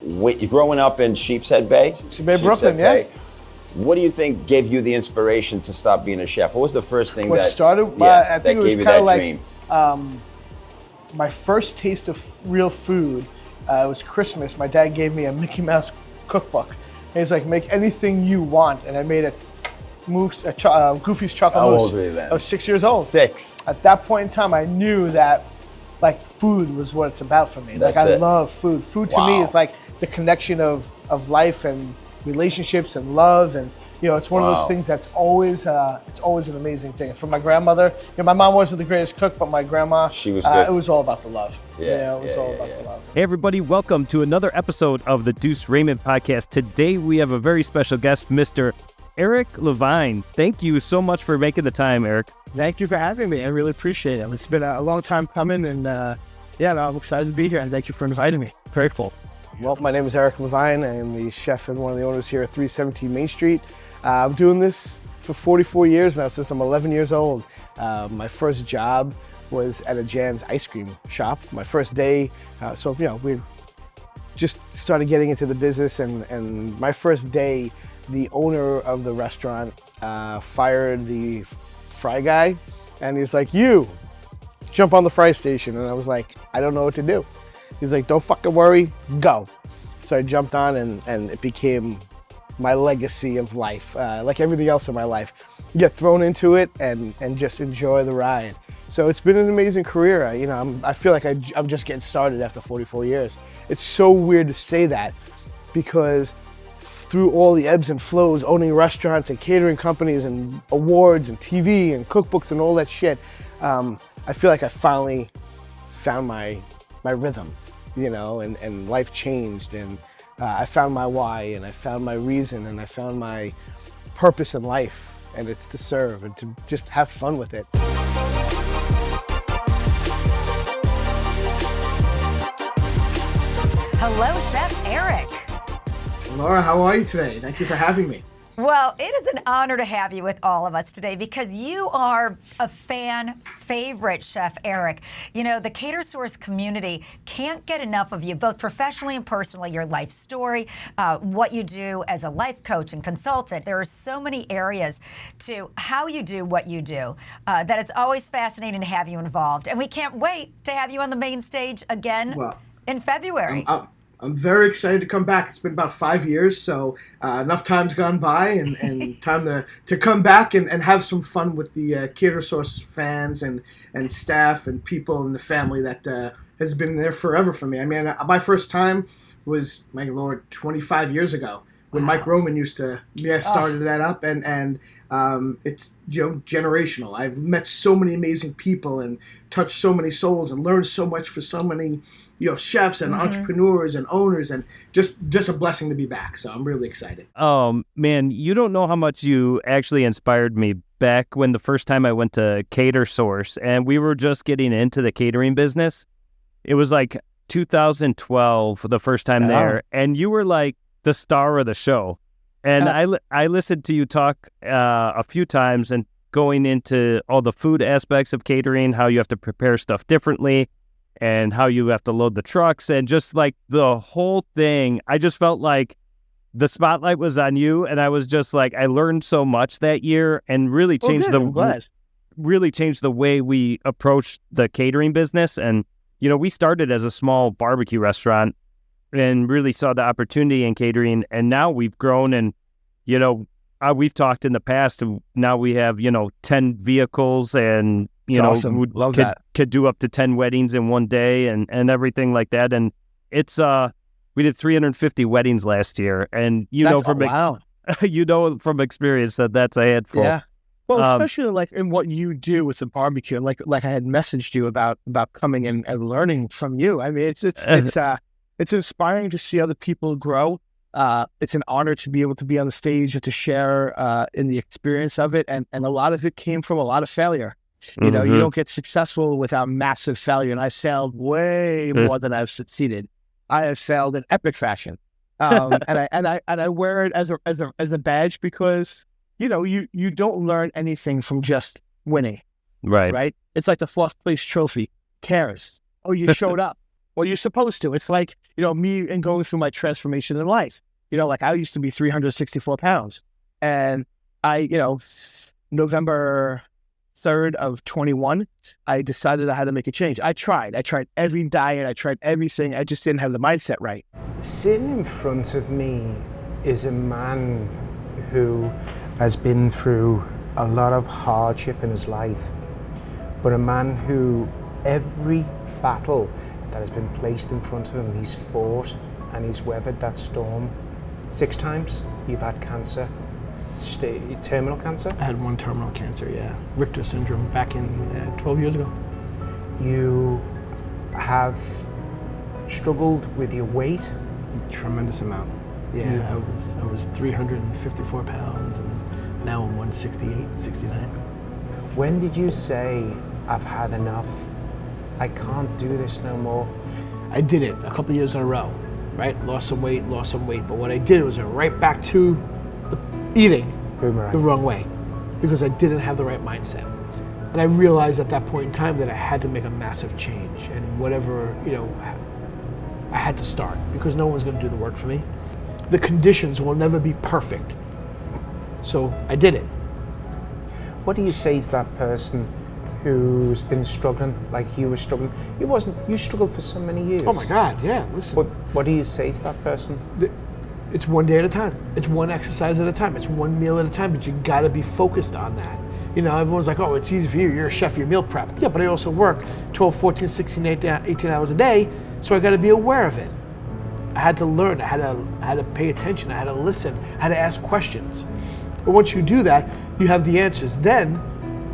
you're growing up in Sheepshead Bay? Sheepshead Bay, Brooklyn, yeah. Bay. What do you think gave you the inspiration to stop being a chef? What was the first thing I think it was kind of like dream? My first taste of real food. It was Christmas. My dad gave me a Mickey Mouse cookbook. And he's like, make anything you want. And I made Goofy's chocolate mousse. How old were you then? I was 6 years old. 6. At that point in time, I knew that like food was what it's about for me. I love food. Food to me is like the connection of life and relationships and love, and it's one of those things that's always an amazing thing. From my grandmother, my mom wasn't the greatest cook, but my grandma, she was good. It was all about the love. It was all about the love. Hey everybody, welcome to another episode of the Duce Raymond Podcast. Today we have a very special guest, Mr. Eric LeVine. Thank you so much for making the time, Eric. Thank you for having me. I really appreciate it. It's been a long time coming, and I'm excited to be here, and thank you for inviting me. Grateful. Well, my name is Eric LeVine. I am the chef and one of the owners here at 317 Main Street. I'm doing this for 44 years now, since I'm 11 years old. My first job was at a Jan's ice cream shop. My first day, we just started getting into the business, and my first day, the owner of the restaurant fired the fry guy, and he's like, you, jump on the fry station. And I was like, I don't know what to do. He's like, don't fucking worry, go. So I jumped on, and it became my legacy of life. Like everything else in my life, you get thrown into it and just enjoy the ride. So it's been an amazing career. I feel like I'm just getting started after 44 years. It's so weird to say that, because through all the ebbs and flows, owning restaurants and catering companies and awards and TV and cookbooks and all that shit, I feel like I finally found my rhythm, and life changed, and I found my why, and I found my reason, and I found my purpose in life, and it's to serve and to just have fun with it. Hello, Chef Eric. Laura, how are you today? Thank you for having me. Well, it is an honor to have you with all of us today, because you are a fan favorite, Chef Eric. The Catersource community can't get enough of you, both professionally and personally, your life story, what you do as a life coach and consultant. There are so many areas to how you do what you do that it's always fascinating to have you involved. And we can't wait to have you on the main stage again in February. I'm very excited to come back. It's been about 5 years, so enough time's gone by, and time to come back and have some fun with the Catersource fans and staff and people in the family that has been there forever for me. I mean, my first time was, my Lord, 25 years ago, when Mike Roman used to started that up, and it's generational. I've met so many amazing people and touched so many souls and learned so much for so many chefs and entrepreneurs and owners, and just a blessing to be back. So I'm really excited. Oh man, you don't know how much you actually inspired me back when the first time I went to Catersource, and we were just getting into the catering business. It was like 2012, the first time there, and you were like the star of the show. And I listened to you talk a few times, and going into all the food aspects of catering, how you have to prepare stuff differently, and how you have to load the trucks, and just like the whole thing. I just felt like the spotlight was on you, and I was just like, I learned so much that year, and really changed the way we approached the catering business. And we started as a small barbecue restaurant and really saw the opportunity in catering, and now we've grown, and we've talked in the past, and now we have 10 vehicles, and awesome. Could do up to 10 weddings in one day, and everything like that. And it's we did 350 weddings last year, and from experience that's a handful. Yeah. Well, especially like in what you do with the barbecue, like I had messaged you about coming and learning from you. I mean, it's inspiring to see other people grow. It's an honor to be able to be on the stage and to share in the experience of it, and a lot of it came from a lot of failure. You don't get successful without massive failure, and I failed way more than I've succeeded. I have failed in epic fashion, and I wear it as a badge, because you don't learn anything from just winning. Right. It's like the fourth place trophy. Cares? Oh, you showed up. Well, you're supposed to. It's like, me and going through my transformation in life. Like I used to be 364 pounds. And I, November 3rd of 21, I decided I had to make a change. I tried every diet. I tried everything. I just didn't have the mindset right. Sitting in front of me is a man who has been through a lot of hardship in his life, but a man who every battle that has been placed in front of him, he's fought and he's weathered that storm. 6 times you've had cancer, terminal cancer? I had 1 terminal cancer, yeah. Richter syndrome back in 12 years ago. You have struggled with your weight? Tremendous amount. Yeah, I was 354 pounds and now I'm 168, 69. When did you say, I've had enough? I can't do this no more? I did it a couple years in a row, right? Lost some weight. But what I did was I went right back to the eating Boomerang. the wrong way because I didn't have the right mindset. And I realized at that point in time that I had to make a massive change and whatever, I had to start because no one's going to do the work for me. The conditions will never be perfect. So I did it. What do you say to that person who's been struggling like you were struggling? You struggled for so many years. Oh my God, yeah, listen. What do you say to that person? It's one day at a time. It's one exercise at a time. It's one meal at a time, but you gotta be focused on that. Everyone's like, oh, it's easy for you. You're a chef, you meal prep. Yeah, but I also work 12, 14, 16, 18 hours a day, so I gotta be aware of it. I had to learn, I had to pay attention, I had to listen, I had to ask questions. But once you do that, you have the answers. Then,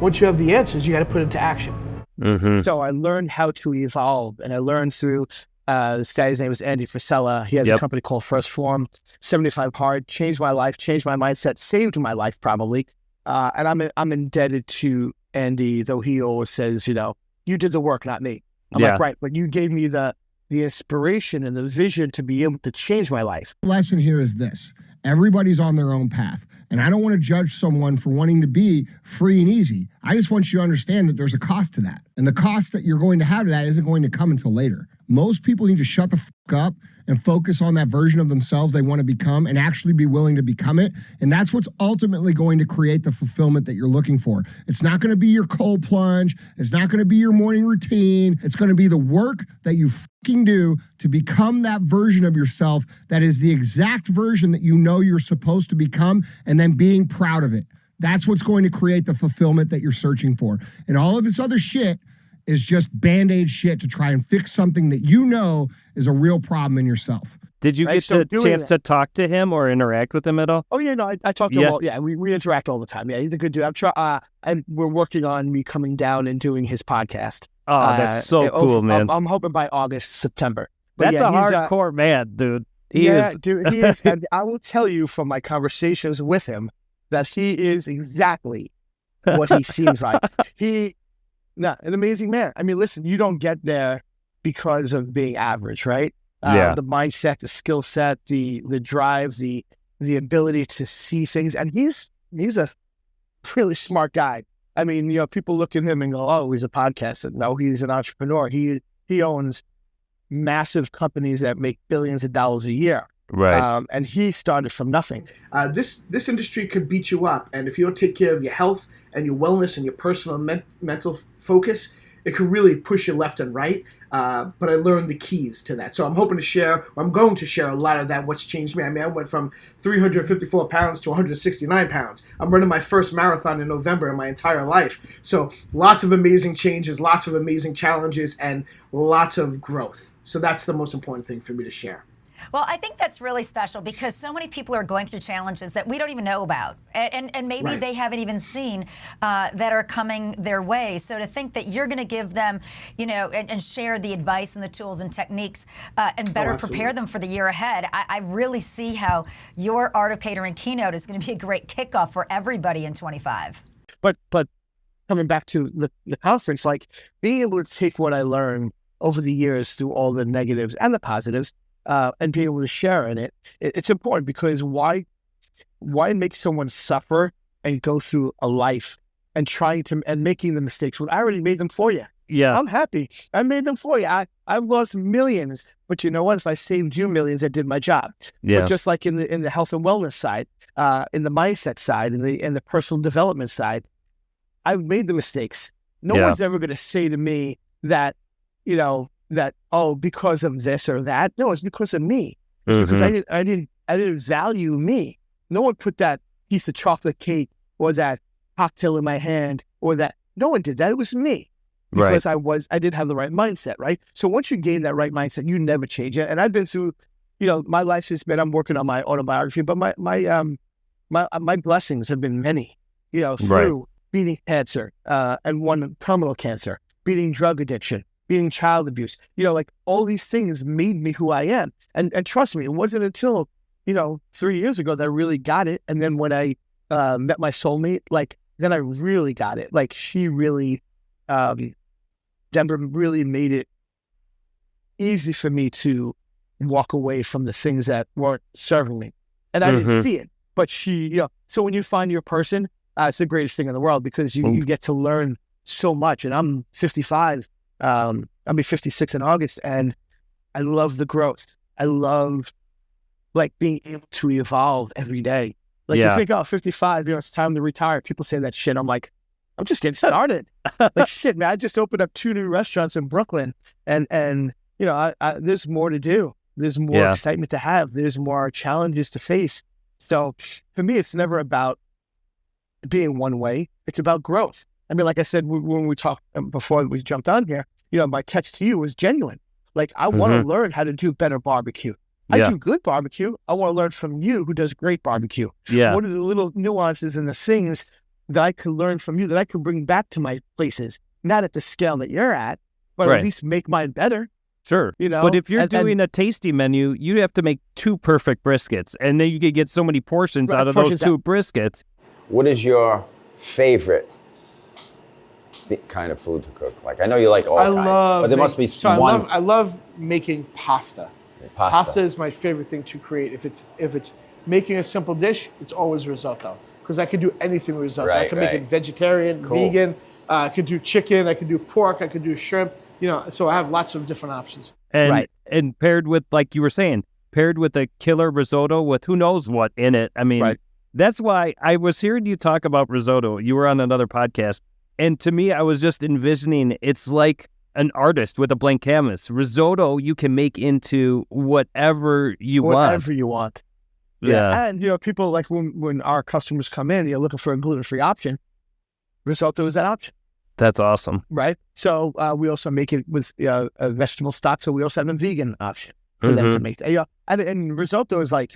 once you have the answers, you got to put it into action. Mm-hmm. So I learned how to evolve, and I learned through this guy's name is Andy Frisella. He has a company called First Form, 75 Hard, changed my life, changed my mindset, saved my life probably. And I'm indebted to Andy, though he always says, you did the work, not me. I'm like, right, but you gave me the inspiration and the vision to be able to change my life. The lesson here is this: everybody's on their own path. And I don't want to judge someone for wanting to be free and easy. I just want you to understand that there's a cost to that. And the cost that you're going to have to that isn't going to come until later. Most people need to shut the fuck up and focus on that version of themselves they want to become and actually be willing to become it. And that's what's ultimately going to create the fulfillment that you're looking for. It's not going to be your cold plunge. It's not going to be your morning routine. It's going to be the work that you fucking do to become that version of yourself that is the exact version that you know you're supposed to become, and then being proud of it. That's what's going to create the fulfillment that you're searching for. And all of this other shit is just Band-Aid shit to try and fix something that you know is a real problem in yourself. Did you get the chance to talk to him or interact with him at all? Oh, yeah, no, I talk to him all. Yeah, we interact all the time. Yeah, he's a good dude. We're working on me coming down and doing his podcast. Oh, that's so cool, man. I'm hoping by August, September. But that's a hardcore man, dude. He is. Dude, he is. And I will tell you from my conversations with him that he is exactly what he seems like. An amazing man. I mean, listen, you don't get there because of being average, right? The mindset, the skill set, the drive, the ability to see things. And he's a really smart guy. I mean, people look at him and go, oh, he's a podcaster. No, he's an entrepreneur. He owns massive companies that make billions of dollars a year. Right. And he started from nothing. This industry could beat you up. And if you don't take care of your health and your wellness and your personal mental focus, it could really push you left and right. But I learned the keys to that. So I'm going to share a lot of that, what's changed me. I mean, I went from 354 pounds to 169 pounds. I'm running my first marathon in November in my entire life. So lots of amazing changes, lots of amazing challenges, and lots of growth. So that's the most important thing for me to share. Well, I think that's really special because so many people are going through challenges that we don't even know about, and maybe they haven't even seen that are coming their way. So to think that you're going to give them, and share the advice and the tools and techniques and better prepare them for the year ahead, I really see how your Art of Catering keynote is going to be a great kickoff for everybody in 25. But coming back to the conference, like being able to take what I learned over the years through all the negatives and the positives, and being able to share in it, it's important because why make someone suffer and go through a life and making the mistakes when I already made them for you? Yeah. I'm happy. I made them for you. I've lost millions, but you know what? If I saved you millions, I did my job. Yeah. But just like in the health and wellness side, in the mindset side, in the personal development side, I've made the mistakes. No Yeah. one's ever going to say to me that, oh, because of this or that. No, it's because of me. It's because I didn't value me. No one put that piece of chocolate cake or that cocktail in my hand or that. No one did that. It was me. Because I didn't have the right mindset, right? So once you gain that right mindset, you never change it. And I've been through, my life has been, I'm working on my autobiography, but my blessings have been many, through beating cancer, and one terminal cancer, beating drug addiction, beating child abuse, like all these things made me who I am. And trust me, it wasn't until, 3 years ago that I really got it. And then when I met my soulmate, then I really got it. Like she really, Denver really made it easy for me to walk away from the things that weren't serving me. And I didn't see it, but she, so when you find your person, it's the greatest thing in the world because you get to learn so much. And I'm 55, I'll be 56 in August, and I love the growth. I love being able to evolve every day. You think, 55, it's time to retire. People say that shit. I'm like, I'm just getting started. Shit, man, I just opened up 2 new restaurants in Brooklyn and there's more to do. There's more excitement to have. There's more challenges to face. So for me, it's never about being one way. It's about growth. I mean, like I said, when we talked before we jumped on here, my text to you was genuine. I want to learn how to do better barbecue. I do good barbecue. I want to learn from you who does great barbecue. Yeah. What are the little nuances and the things that I could learn from you that I could bring back to my places? Not at the scale that you're at, but at least make mine better. Sure. But if you're doing a tasty menu, you have to make 2 perfect briskets, and then you can get so many portions out of those 2 briskets. What is your favorite kind of food to cook? I know you like all kinds, but there must be one. I love making pasta. Pasta is my favorite thing to create. If it's making a simple dish, it's always risotto because I can do anything with risotto. I can make it vegetarian, vegan. I could do chicken. I could do pork. I could do shrimp. So I have lots of different options. And paired with, like you were saying, paired with a killer risotto with who knows what in it. I mean, that's why I was hearing you talk about risotto. You were on another podcast. And to me, I was just envisioning it's like an artist with a blank canvas. Risotto, you can make into whatever you want. Whatever you want. Yeah. And, people when our customers come in, looking for a gluten-free option, risotto is that option. That's awesome. Right. So we also make it with a vegetable stock. So we also have a vegan option for them to make. And risotto is I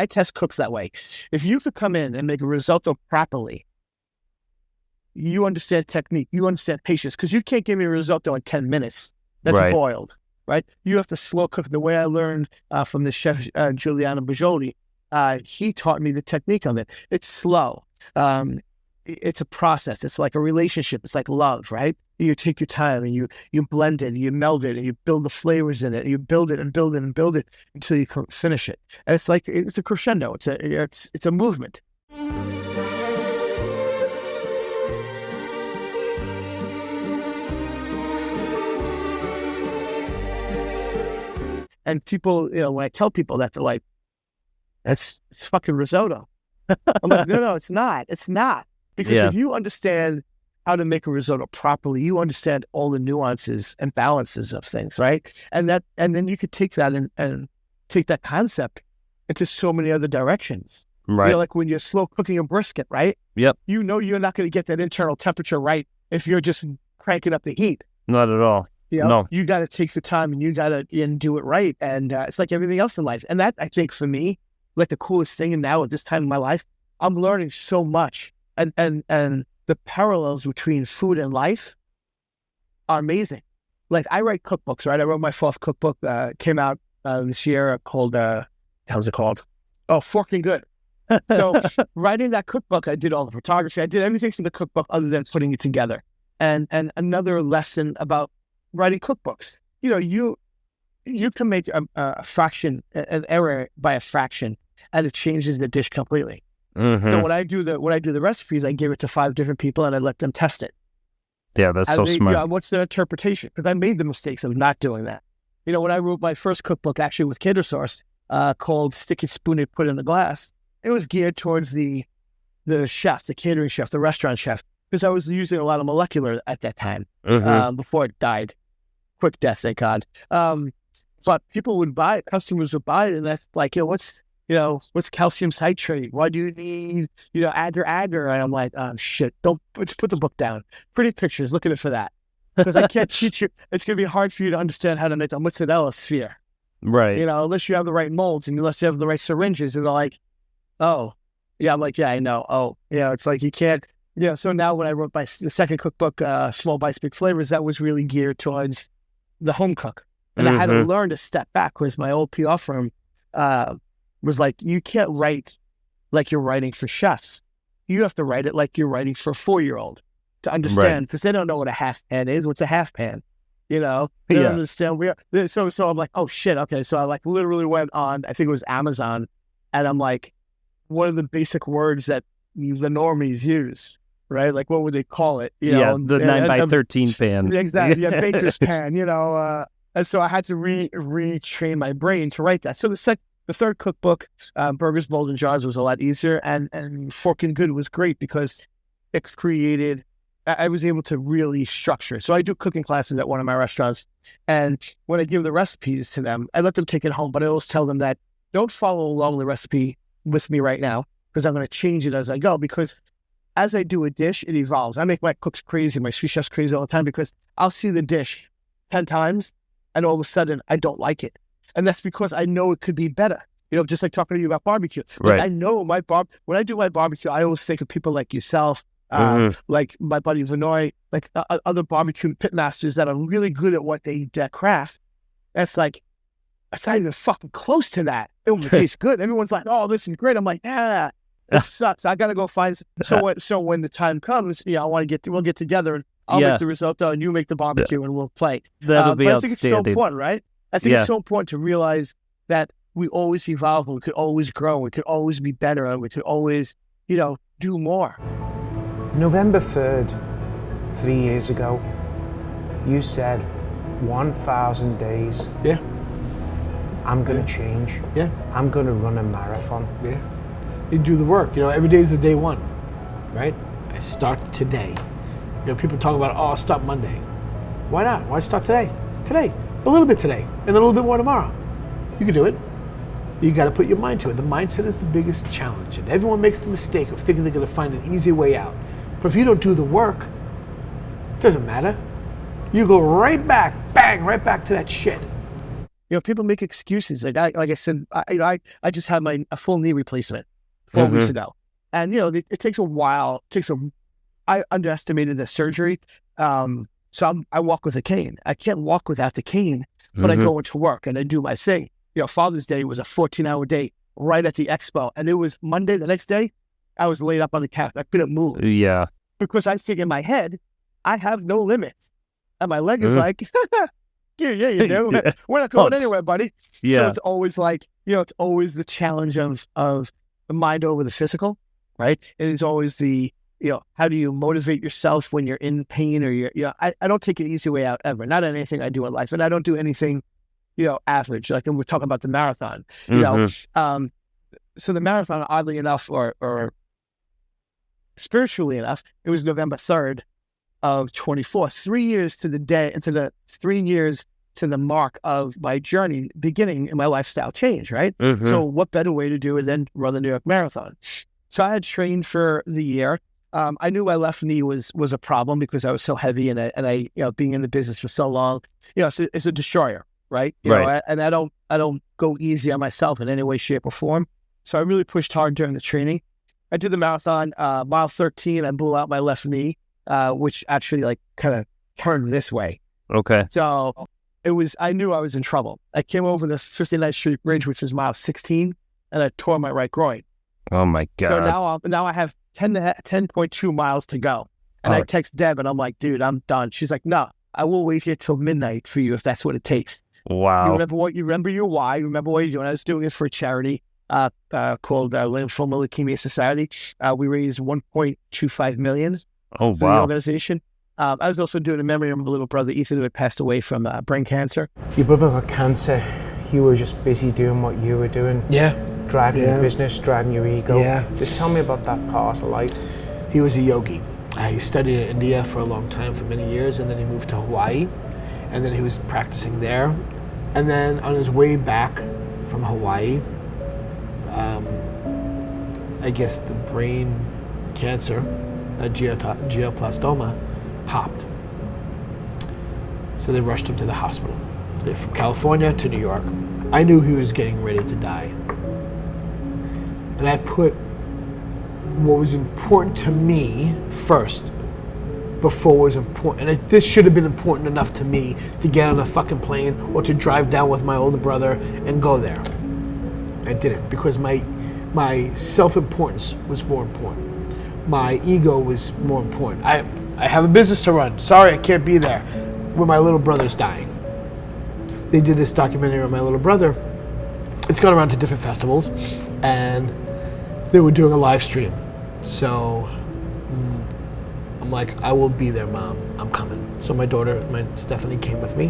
test cooks that way. If you could come in and make a risotto properly, you understand technique, you understand patience, because you can't give me a risotto in 10 minutes. That's boiled, right? You have to slow cook. The way I learned from the chef, Giuliano Bajoli, he taught me the technique of it. It's slow. It's a process. It's like a relationship. It's like love, right? You take your time and you blend it, and you meld it, and you build the flavors in it, and you build it and build it and build it until you can finish it. And it's a crescendo. It's a movement. And people, when I tell people that, they're like, it's fucking risotto. I'm like, no, it's not. It's not. Because if you understand how to make a risotto properly, you understand all the nuances and balances of things, right? And then you could take that and take that concept into so many other directions. Right. Like when you're slow cooking a brisket, right? Yep. You're not going to get that internal temperature right if you're just cranking up the heat. Not at all. No. You got to take the time and you got to do it right. And it's like everything else in life. And that, I think, for me, like the coolest thing. And now at this time in my life, I'm learning so much. And the parallels between food and life are amazing. Like I write cookbooks, right? I wrote my 4th cookbook, came out this year called, how's it called? Oh, Forking Good. So writing that cookbook, I did all the photography. I did everything for the cookbook other than putting it together. And another lesson about writing cookbooks. You can make a fraction, an error by a fraction, and it changes the dish completely. So when I do the recipes, I give it to 5 different people and I let them test it. Yeah, that's so smart. Yeah, what's their interpretation? Because I made the mistakes of not doing that. When I wrote my first cookbook, actually with Catersource, called Stick It, Spoon It, Put It in the Glass, it was geared towards the chefs, the catering chefs, the restaurant chefs, because I was using a lot of molecular at that time, before it died. Quick death, thank God. But people would buy it, customers would buy it, and that's like, what's calcium citrate? Why do you need, agar? And I'm like, oh shit, just put the book down. Pretty pictures, look at it for that. Because I can't teach you, it's going to be hard for you to understand how to make a mozzarella sphere. Right. Unless you have the right molds and unless you have the right syringes. And they're like, oh, yeah, I'm like, yeah, I know. Oh, it's like you can't, so now when I wrote the second cookbook, Small Bites, Big Flavors, that was really geared towards the home cook. And I had to learn to step back because my old PR firm was like, you can't write like you're writing for chefs. You have to write it like you're writing for a 4-year-old to understand, because they don't know what a half pan is. What's a half pan? They don't understand. So I'm like, oh shit, okay. So I like literally went on, I think it was Amazon, and I'm like, what are the basic words that the normies use? Right? Like, what would they call it? The 9x13 pan. Exactly. Yeah, baker's pan, And so I had to retrain my brain to write that. So the third cookbook, Burgers, Bowls, and Jars, was a lot easier. And Fork and Good was great because it's created, I was able to really structure. So I do cooking classes at one of my restaurants. And when I give the recipes to them, I let them take it home. But I always tell them that don't follow along the recipe with me right now, because I'm going to change it as I go. Because as I do a dish, it evolves. I make my cooks crazy, my sous chefs crazy all the time, because I'll see the dish 10 times and all of a sudden I don't like it. And that's because I know it could be better. Just like talking to you about barbecue. Like, I know when I do my barbecue, I always think of people like yourself, like my buddy Vinoy, like other barbecue pitmasters that are really good at what they craft. That's like, it's not even fucking close to that. It will taste good. Everyone's like, oh, this is great. I'm like, yeah. It sucks. I gotta go find. So when the time comes, we'll get together and I'll make the risotto and you make the barbecue and we'll play. That'll be outstanding. I think it's so important, right? I think it's so important to realize that we always evolve, and we could always grow, we could always be better, and we could always, do more. November 3rd, 3 years ago, you said 1,000 days. Yeah. I'm gonna change. Yeah. I'm gonna run a marathon. Yeah. You do the work. Every day is the day one, right? I start today. People talk about, I'll start Monday. Why not? Why start today? Today. A little bit today, and then a little bit more tomorrow. You can do it. You got to put your mind to it. The mindset is the biggest challenge, and everyone makes the mistake of thinking they're going to find an easy way out. But if you don't do the work, it doesn't matter. You go right back, bang, right back to that shit. People make excuses. Like I said, I just had a full knee replacement 4 weeks ago, and it takes a while. I underestimated the surgery, so I walk with a cane. I can't walk without the cane, but I go into work and I do my thing. Father's Day was a 14-hour day right at the expo, and it was Monday. The next day, I was laid up on the couch. I couldn't move. Yeah, because I think in my head, I have no limits, and my leg is like, yeah, you do. We're not going anywhere, buddy. Yeah. So it's always like, it's always the challenge of the mind over the physical, right? It is always the, how do you motivate yourself when you're in pain or I don't take an easy way out ever. Not in anything I do in life, and I don't do anything, average. Like we're talking about the marathon, So the marathon, oddly enough, or spiritually enough, it was November 3rd of 24. 3 years to the day, into the 3 years to the mark of my journey beginning in my lifestyle change, right? So what better way to do it than run the New York Marathon? So I had trained for the year. I knew my left knee was a problem because I was so heavy, and I being in the business for so long, it's a destroyer, right? And I don't go easy on myself in any way, shape, or form. So I really pushed hard during the training. I did the marathon, mile 13. I blew out my left knee, which actually kind of turned this way. Okay. So I knew I was in trouble. I came over the 59th Street Bridge, which was mile 16, and I tore my right groin. Oh my God. So now I have 10.2 miles to go. And I text Deb and I'm like, dude, I'm done. She's like, no, I will wait here till midnight for you if that's what it takes. Wow. You remember your why. You remember what you're doing. I was doing it for a charity called Lymphoma Leukemia Society. We raised $1.25 million. Oh, The wow. organization. I was also doing a memory of my little brother, Ethan, who had passed away from brain cancer. Your brother got cancer. You were just busy doing what you were doing. Yeah. Driving your business, driving your ego. Yeah. Just tell me about that part of life. He was a yogi. He studied in India for a long time, for many years, and then he moved to Hawaii, and then he was practicing there. And then on his way back from Hawaii, I guess the brain cancer, a glioblastoma, popped. So they rushed him to the hospital. They're from California to New York. I knew he was getting ready to die. And I put what was important to me first before what was important. And this should have been important enough to me to get on a fucking plane or to drive down with my older brother and go there. I didn't, because my self-importance was more important. My ego was more important. I have a business to run. Sorry, I can't be there when my little brother's dying. They did this documentary on my little brother. It's gone around to different festivals, and they were doing a live stream. So I'm like, I will be there, Mom. I'm coming. So my daughter, Stephanie, came with me,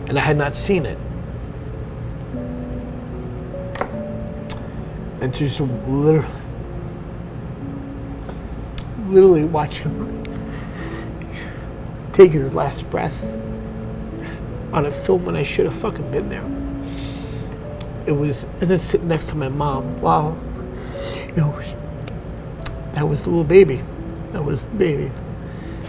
and I had not seen it. And to just literally watch him take his last breath on a film when I should have fucking been there. It was, and then sitting next to my mom, wow, that was the little baby. That was the baby.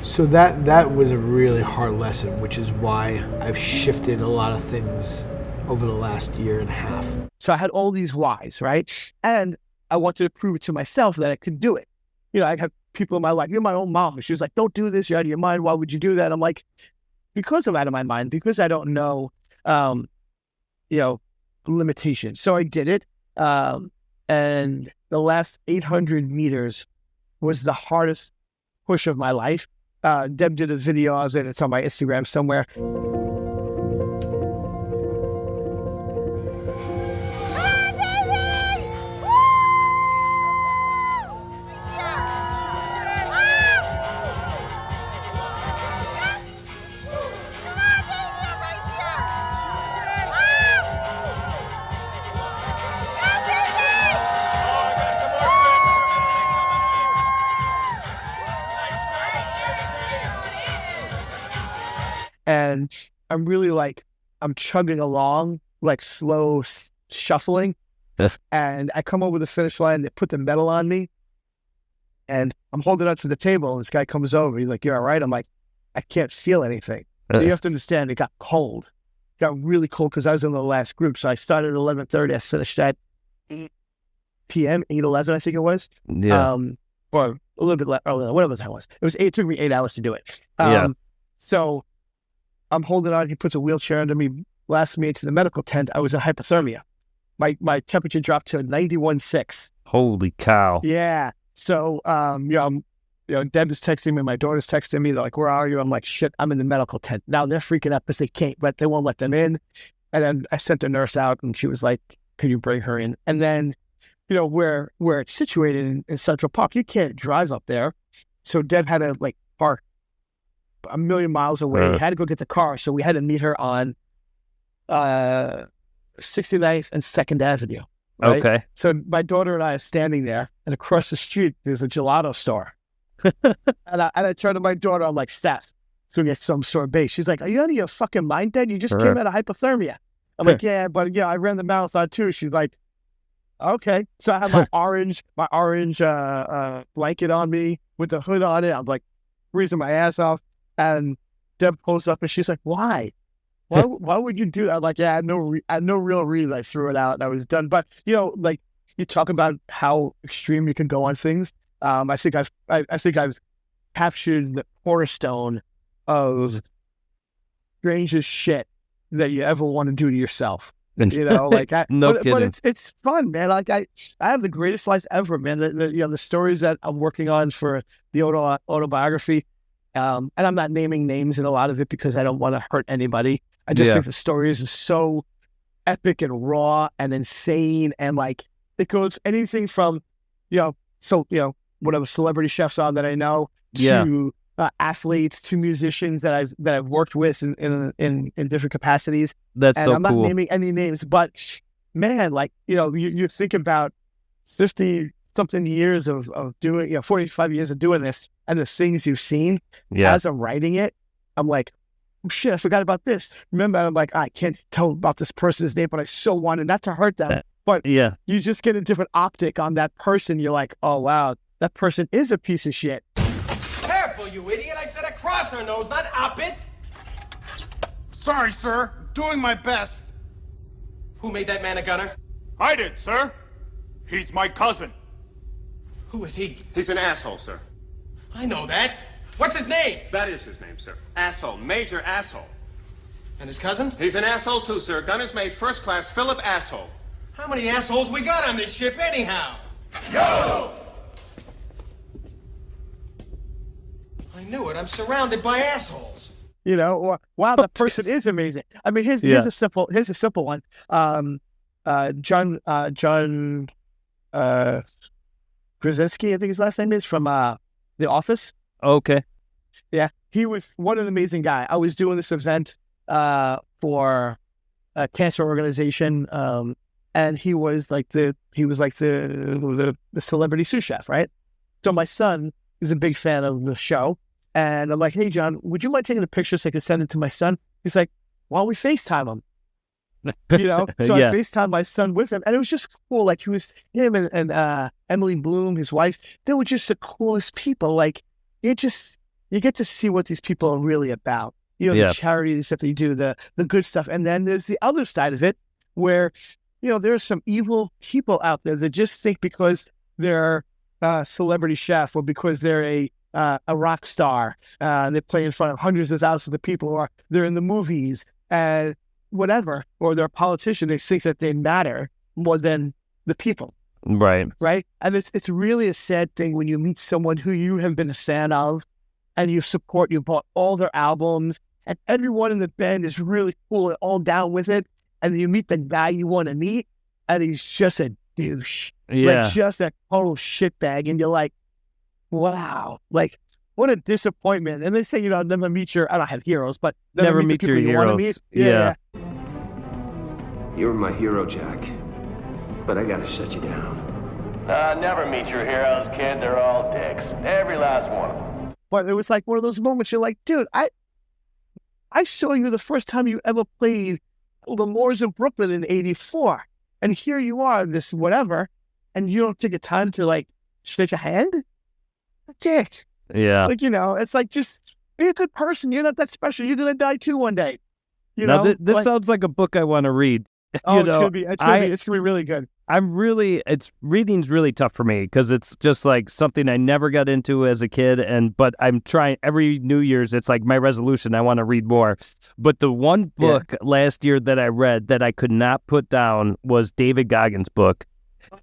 So that was a really hard lesson, which is why I've shifted a lot of things over the last year and a half. So I had all these whys, right? And I wanted to prove it to myself that I could do it. I have people in my life, my own mom, she was like, don't do this, you're out of your mind, why would you do that? I'm like, because I'm out of my mind, because I don't know, limitations. So I did it. And the last 800 meters was the hardest push of my life. Deb did a video of it. It's on my Instagram somewhere. And I'm really I'm chugging along, slow shuffling. And I come over the finish line, they put the medal on me, and I'm holding on to the table, and this guy comes over, he's like, you're all right? I'm like, I can't feel anything. You have to understand, it got cold. It got really cold because I was in the last group. So I started at 11:30, I finished at 8 p.m., 8:11, I think it was. Yeah. Or a little bit earlier, whatever the time was. It took me 8 hours to do it. So I'm holding on. He puts a wheelchair under me, blasts me into the medical tent. I was in hypothermia. My temperature dropped to 91.6. Holy cow. Yeah. So, Deb is texting me. My daughter's texting me. They're like, where are you? I'm like, shit, I'm in the medical tent. Now they're freaking out because they won't let them in. And then I sent the nurse out, and she was like, could you bring her in? And then, where it's situated in Central Park, you can't drive up there. So Deb had to park a million miles away. Had to go get the car, so we had to meet her on 69th and 2nd Avenue. Right? Okay. So my daughter and I are standing there, and across the street there's a gelato store. and I turn to my daughter, I'm like, Steph, so we get some sort of base. She's like, are you out of your fucking mind, Dad? You just came out of hypothermia. I'm like, yeah, but I ran the marathon too. She's like, okay. So I have my orange blanket on me with the hood on it. I'm like freezing my ass off. And Deb pulls up and she's like, why? Why would you do that? I'm like, yeah, I had no real reason. I threw it out and I was done. But, you talk about how extreme you can go on things. I think I've captured the cornerstone of strangest shit that you ever want to do to yourself. No kidding. But it's fun, man. I have the greatest life ever, man. The stories that I'm working on for the autobiography. And I'm not naming names in a lot of it because I don't want to hurt anybody. I just think the stories are so epic and raw and insane. And it goes anything from, whatever celebrity chefs on that I know to athletes to musicians that I've worked with in different capacities. That's and so I'm not cool. naming any names, but man, like, you think about 50 something years of doing, 45 years of doing this, and the things you've seen as I'm writing it, I'm like, oh, shit, I forgot about this. Remember, I'm like, I can't tell about this person's name, but I so wanted not to hurt them. But you just get a different optic on that person. You're like, oh, wow, that person is a piece of shit. Careful, you idiot. I said across her nose, not up it. Sorry, sir. Doing my best. Who made that man a gunner? I did, sir. He's my cousin. Who is he? He's an asshole, sir. I know that. What's his name? That is his name, sir. Asshole. Major asshole. And his cousin? He's an asshole, too, sir. Gunner's mate, first class, Philip Asshole. How many assholes we got on this ship, anyhow? Yo! I knew it. I'm surrounded by assholes. Wow, that person is amazing. I mean, here's a simple one. John Krasinski, I think his last name is, from The Office. Okay. Yeah, he was an amazing guy. I was doing this event for a cancer organization, and he was like the celebrity sous chef, right? So my son is a big fan of the show, and I'm like, hey John, would you mind taking a picture so I can send it to my son? He's like, why don't we FaceTime him? So I FaceTimed my son with him, and it was just cool. Like, him and Emily Bloom, his wife, they were just the coolest people. Like, you get to see what these people are really about. The charity stuff they do, the good stuff. And then there's the other side of it where, there's some evil people out there that just think because they're a celebrity chef or because they're a rock star, and they play in front of hundreds of thousands of people, or they're in the movies, and whatever, or they're a politician, they think that they matter more than the people. Right. And it's really a sad thing when you meet someone who you have been a fan of, and you bought all their albums, and everyone in the band is really cool and all down with it, and then you meet the guy you want to meet, and he's just a douche. Like, just a total shitbag, and you're like, wow, like, what a disappointment. And they say, never meet I don't have heroes, but never meet your heroes. Meet. Yeah. You're my hero, Jack, but I gotta shut you down. Never meet your heroes, kid. They're all dicks. Every last one of them. But it was like one of those moments you're like, dude, I saw you the first time you ever played the Moors in Brooklyn in '84. And here you are, this whatever, and you don't take a time to, like, shake a hand? Dick. Yeah. Like, it's like, just be a good person. You're not that special. You're going to die too one day. This sounds like a book I want to read. Oh, it's going to be really good. Reading's really tough for me because it's just like something I never got into as a kid. But I'm trying every New Year's. It's like my resolution. I want to read more. But the one book last year that I read that I could not put down was David Goggins' book.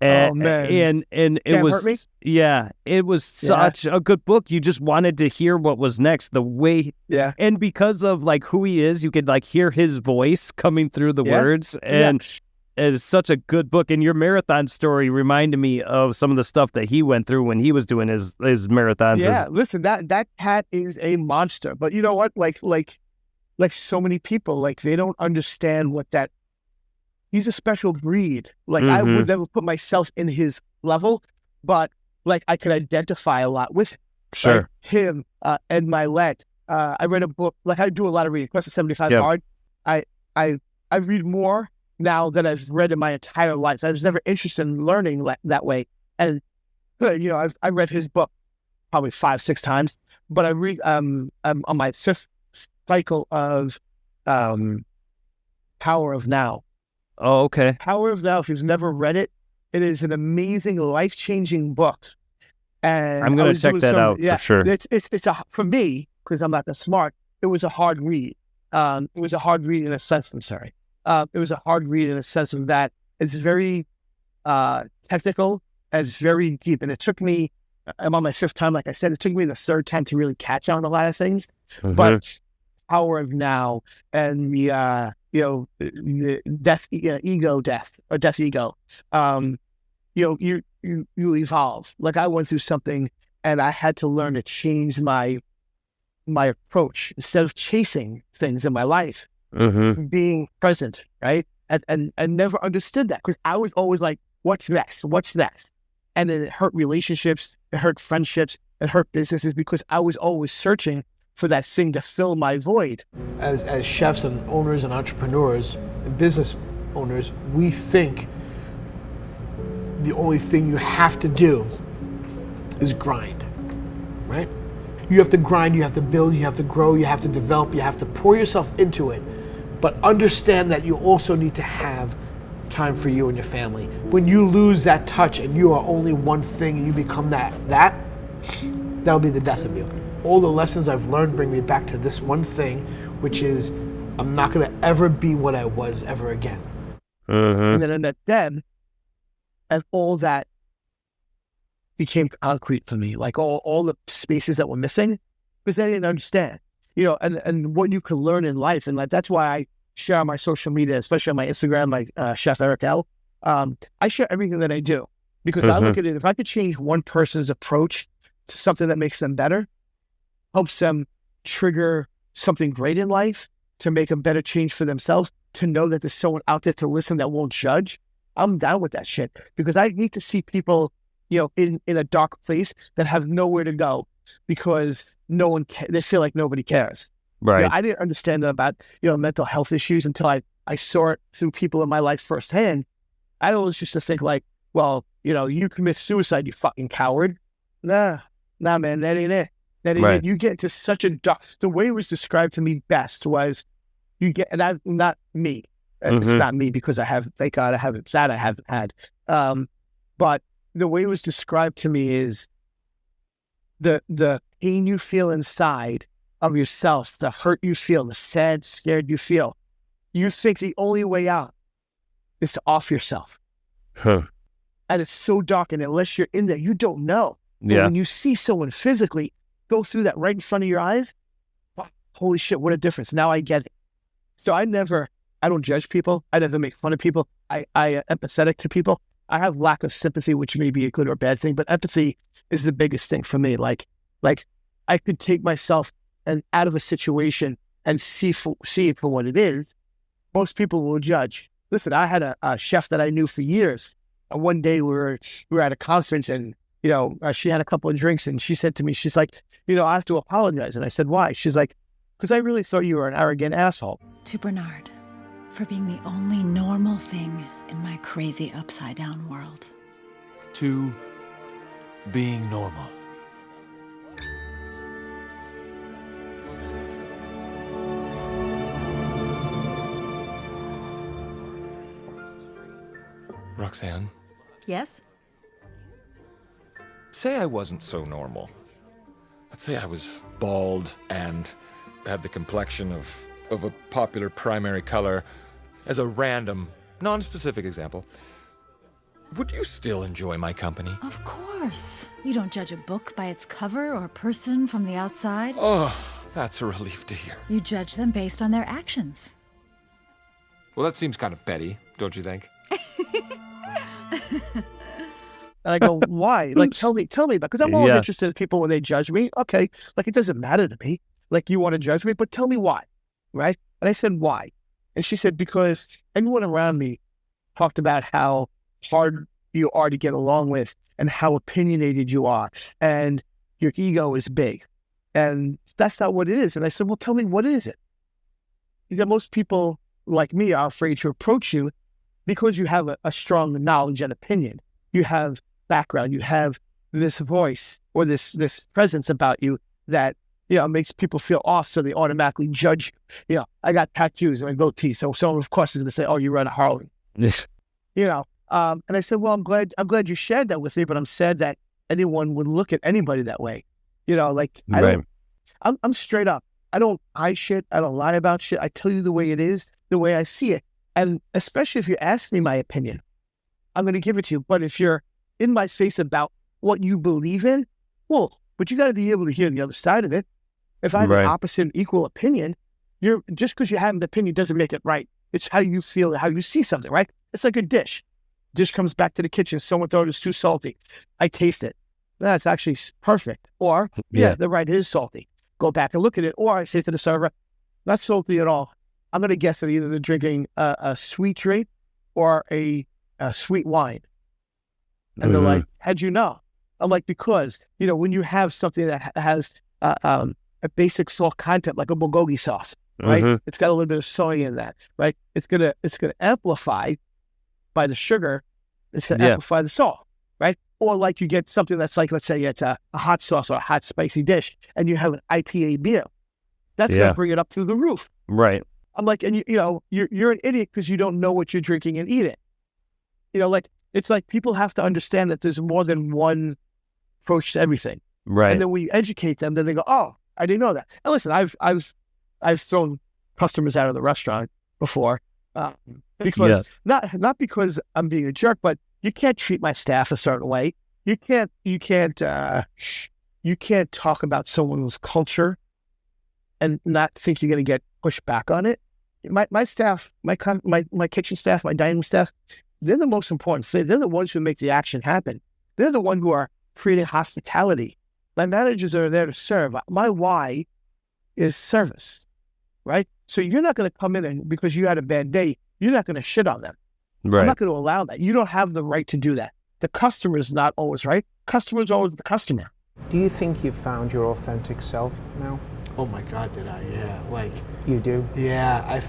And it was, it was such a good book. You just wanted to hear what was next, the way, and because of like who he is, you could like hear his voice coming through the words, and it's such a good book. And your marathon story reminded me of some of the stuff that he went through when he was doing his marathons. Yeah, listen, that cat is a monster. But you know what? Like so many people, like, they don't understand what that. He's a special breed. Like, I would never put myself in his level, but like, I could identify a lot with him, Ed Milet. I read a book, like, I do a lot of reading. Quest of 75 Hard. I read more now than I've read in my entire life. I was never interested in learning that way. And, I read his book probably 5-6 times, but I read, I'm on my 5th cycle of Power of Now. Oh, okay. Power of Now, if you've never read it, it is an amazing, life-changing book. And I'm going to check that out for sure. For me, because I'm not that smart, it was a hard read. It was a hard read in a sense, it was a hard read in a sense of that it's very technical, and it's very deep. And it took me, I'm on my 5th time, like I said, it took me the 3rd time to really catch on a lot of things. But Power of Now and the the death ego. You evolve. Like, I went through something, and I had to learn to change my my approach. Instead of chasing things in my life, being present, right? And never understood that because I was always like, what's next? What's next? And then it hurt relationships, it hurt friendships, it hurt businesses because I was always searching for that thing to fill my void. As chefs and owners and entrepreneurs and business owners, we think the only thing you have to do is grind, right? You have to grind, you have to build, you have to grow, you have to develop, you have to pour yourself into it. But understand that you also need to have time for you and your family. When you lose that touch and you are only one thing and you become that'll be the death of you. All the lessons I've learned bring me back to this one thing, which is I'm not gonna ever be what I was ever again. And then and all that became concrete for me, like all the spaces that were missing, because I didn't understand, and what you can learn in life. And like, that's why I share on my social media, especially on my Instagram, like Chef Eric L. I share everything that I do because I look at it, if I could change one person's approach to something that makes them better, helps them trigger something great in life, to make a better change for themselves, to know that there's someone out there to listen that won't judge, I'm down with that shit because I need to see people, in a dark place that have nowhere to go because they feel like nobody cares. Right. I didn't understand about, mental health issues until I saw it through people in my life firsthand. I always used to think like, well, you commit suicide, you fucking coward. Nah, man, that ain't it. That ain't it. You get to such a dark, the way it was described to me best was you get, and that's not me. It's not me because thank God I haven't had. But the way it was described to me is the pain you feel inside of yourself, the hurt you feel, the sad, scared you feel. You think the only way out is to off yourself. And it's so dark, and unless you're in there, you don't know. But when you see someone physically go through that right in front of your eyes, wow, holy shit, what a difference. Now I get it. So I don't judge people. I never make fun of people. I am empathetic to people. I have lack of sympathy, which may be a good or bad thing, but empathy is the biggest thing for me. Like I could take myself out of a situation and see it for what it is. Most people will judge. Listen, I had a chef that I knew for years. And one day we were at a conference and, she had a couple of drinks and she said to me, she's like, I have to apologize. And I said, why? She's like, because I really thought you were an arrogant asshole. To Bernard, for being the only normal thing in my crazy upside-down world. To being normal. Roxanne? Yes? Say I wasn't so normal. Let's say I was bald and had the complexion of a popular primary color. As a random, non-specific example, would you still enjoy my company? Of course. You don't judge a book by its cover or person from the outside. Oh, that's a relief to hear. You judge them based on their actions. Well, that seems kind of petty, don't you think? And I go, why? Like, tell me, because I'm always interested in people when they judge me. Okay, like, it doesn't matter to me. Like, you want to judge me, but tell me why, right? And I said, why? And she said, because everyone around me talked about how hard you are to get along with and how opinionated you are and your ego is big. And that's not what it is. And I said, well, tell me, what is it? Because most people like me are afraid to approach you because you have a strong knowledge and opinion. You have background, you have this voice or this presence about you that, makes people feel off, so they automatically judge you. I got tattoos and a goatee, so someone, of course, is going to say, oh, you run a Harley. And I said, well, I'm glad you shared that with me, but I'm sad that anyone would look at anybody that way. I'm straight up. I don't hide shit. I don't lie about shit. I tell you the way it is, the way I see it. And especially if you ask me my opinion, I'm going to give it to you. But if you're in my face about what you believe in, well, but you got to be able to hear the other side of it. If I have an opposite equal opinion, just because you have an opinion doesn't make it right. It's how you feel, how you see something, right? It's like a dish. Dish comes back to the kitchen. Someone thought it was too salty. I taste it. That's actually perfect. Or, the right is salty. go back and look at it. Or I say to the server, not salty at all. I'm going to guess that either they're drinking a sweet drink or a sweet wine. And they're like, how'd you know? I'm like, because, when you have something that has a basic salt content, like a bulgogi sauce, right? It's got a little bit of soy in that, right? It's gonna amplify by the sugar. It's gonna amplify the salt, right? Or like you get something that's like, let's say it's a hot sauce or a hot spicy dish, and you have an IPA beer. That's gonna bring it up to the roof, right? I'm like, and you're an idiot because you don't know what you're drinking and eating. It's like people have to understand that there's more than one approach to everything, right? And then when you educate them, then they go, "Oh, I didn't know that." And listen, I've thrown customers out of the restaurant before because not because I'm being a jerk, but you can't treat my staff a certain way. You can't talk about someone's culture and not think you're going to get pushed back on it. My staff, my kitchen staff, my dining staff, they're the most important. They're the ones who make the action happen. They're the ones who are creating hospitality. My managers are there to serve. My why is service, right? So you're not going to come in and because you had a bad day, you're not going to shit on them. Right. I'm not going to allow that. You don't have the right to do that. The customer is not always right. Customer is always the customer. Do you think you've found your authentic self now? Oh my God, did I? Yeah, like you do. Yeah,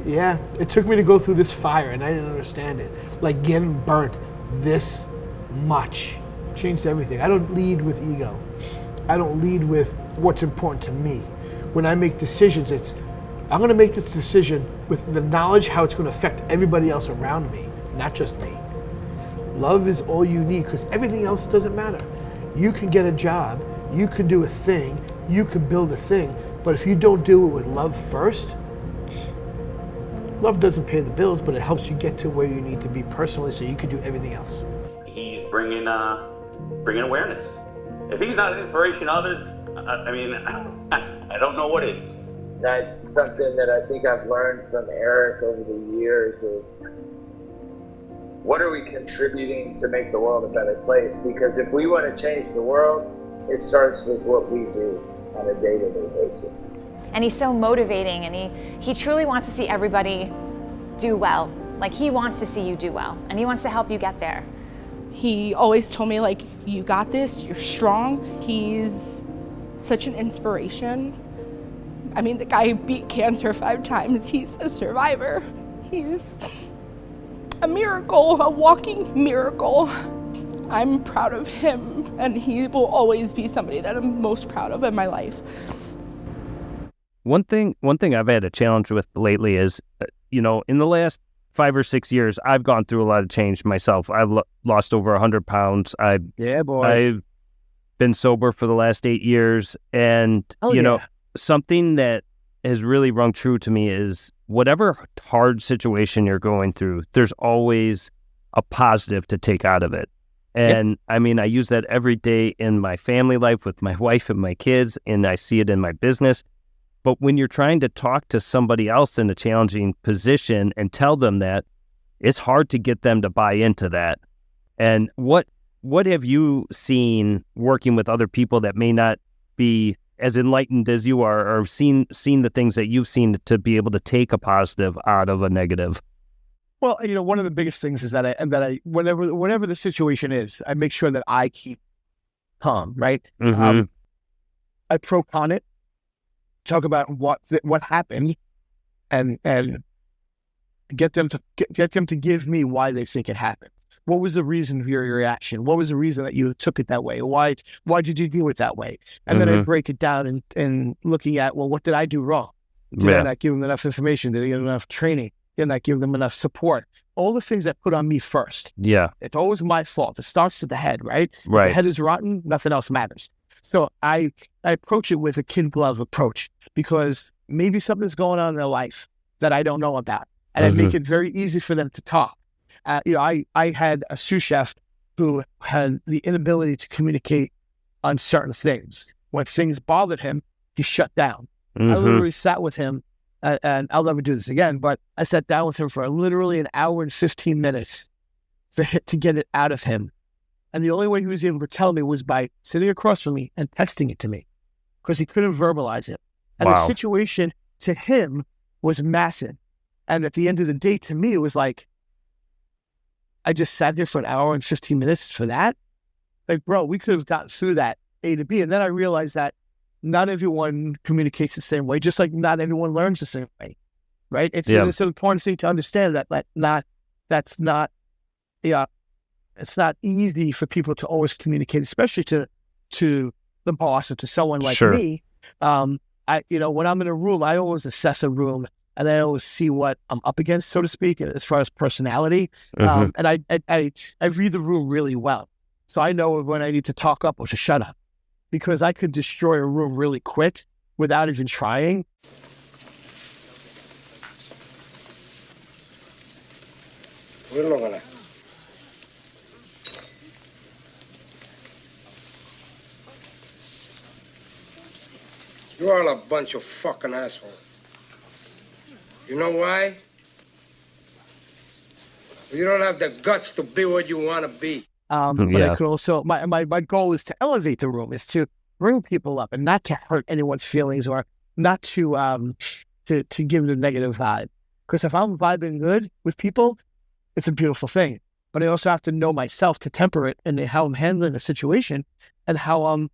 yeah. It took me to go through this fire, and I didn't understand it. Like getting burnt this much changed everything. I don't lead with ego. I don't lead with what's important to me. When I make decisions, I'm going to make this decision with the knowledge how it's going to affect everybody else around me, not just me. Love is all you need because everything else doesn't matter. You can get a job, you can do a thing, you can build a thing, but if you don't do it with love first, love doesn't pay the bills, but it helps you get to where you need to be personally so you can do everything else. He's bringing awareness. If he's not an inspiration to others, I don't know what is. That's something that I think I've learned from Eric over the years is what are we contributing to make the world a better place? Because if we want to change the world, it starts with what we do on a day-to-day basis. And he's so motivating, and he truly wants to see everybody do well. Like, he wants to see you do well, and he wants to help you get there. He always told me, like, you got this, you're strong. He's such an inspiration. I mean, the guy beat cancer 5 times. He's a survivor. He's a miracle, a walking miracle. I'm proud of him, and he will always be somebody that I'm most proud of in my life. One thing I've had a challenge with lately is, in the last 5 or 6 years, I've gone through a lot of change myself. I've lost over 100 pounds. I've been sober for the last 8 years, and something that has really rung true to me is whatever hard situation you're going through, there's always a positive to take out of it. And I use that every day in my family life with my wife and my kids, and I see it in my business. But when you're trying to talk to somebody else in a challenging position and tell them that, it's hard to get them to buy into that. And what have you seen working with other people that may not be as enlightened as you are, or seen the things that you've seen to be able to take a positive out of a negative? Well, one of the biggest things is that I whatever the situation is, I make sure that I keep calm, right? Mm-hmm. I pro-con it, talk about what happened, and get them to give me why they think it happened. What was the reason for your reaction? What was the reason that you took it that way? Why did you do it that way? And then I break it down and looking at, well, what did I do wrong? Did I not give them enough information? Did I give them enough training? Did I not give them enough support? All the things I put on me first. Yeah. It's always my fault. It starts with the head, right? If right. the head is rotten, nothing else matters. So I approach it with a kid glove approach because maybe something's going on in their life that I don't know about. And I make it very easy for them to talk. I had a sous chef who had the inability to communicate on certain things. When things bothered him, he shut down. I literally sat with him, and I'll never do this again, but I sat down with him for literally an hour and 15 minutes to get it out of him. And the only way he was able to tell me was by sitting across from me and texting it to me. because he couldn't verbalize it. And the situation to him was massive. And at the end of the day, to me, it was like, I just sat there for an hour and 15 minutes for that. Like, bro, we could have gotten through that A to B. And then I realized that not everyone communicates the same way, just like not everyone learns the same way, right? It's an important thing to understand that it's not easy for people to always communicate, especially to the boss or to someone like me. When I'm in a room, I always assess a room and I always see what I'm up against, so to speak, as far as personality. And I read the room really well. So I know when I need to talk up or to shut up, because I could destroy a room really quick without even trying. You're all a bunch of fucking assholes. You know why? You don't have the guts to be what you want to be. But I could also, my goal is to elevate the room, is to bring people up and not to hurt anyone's feelings or not to give them a negative vibe. Because if I'm vibing good with people, it's a beautiful thing. But I also have to know myself to temper it and how I'm handling the situation and how I'm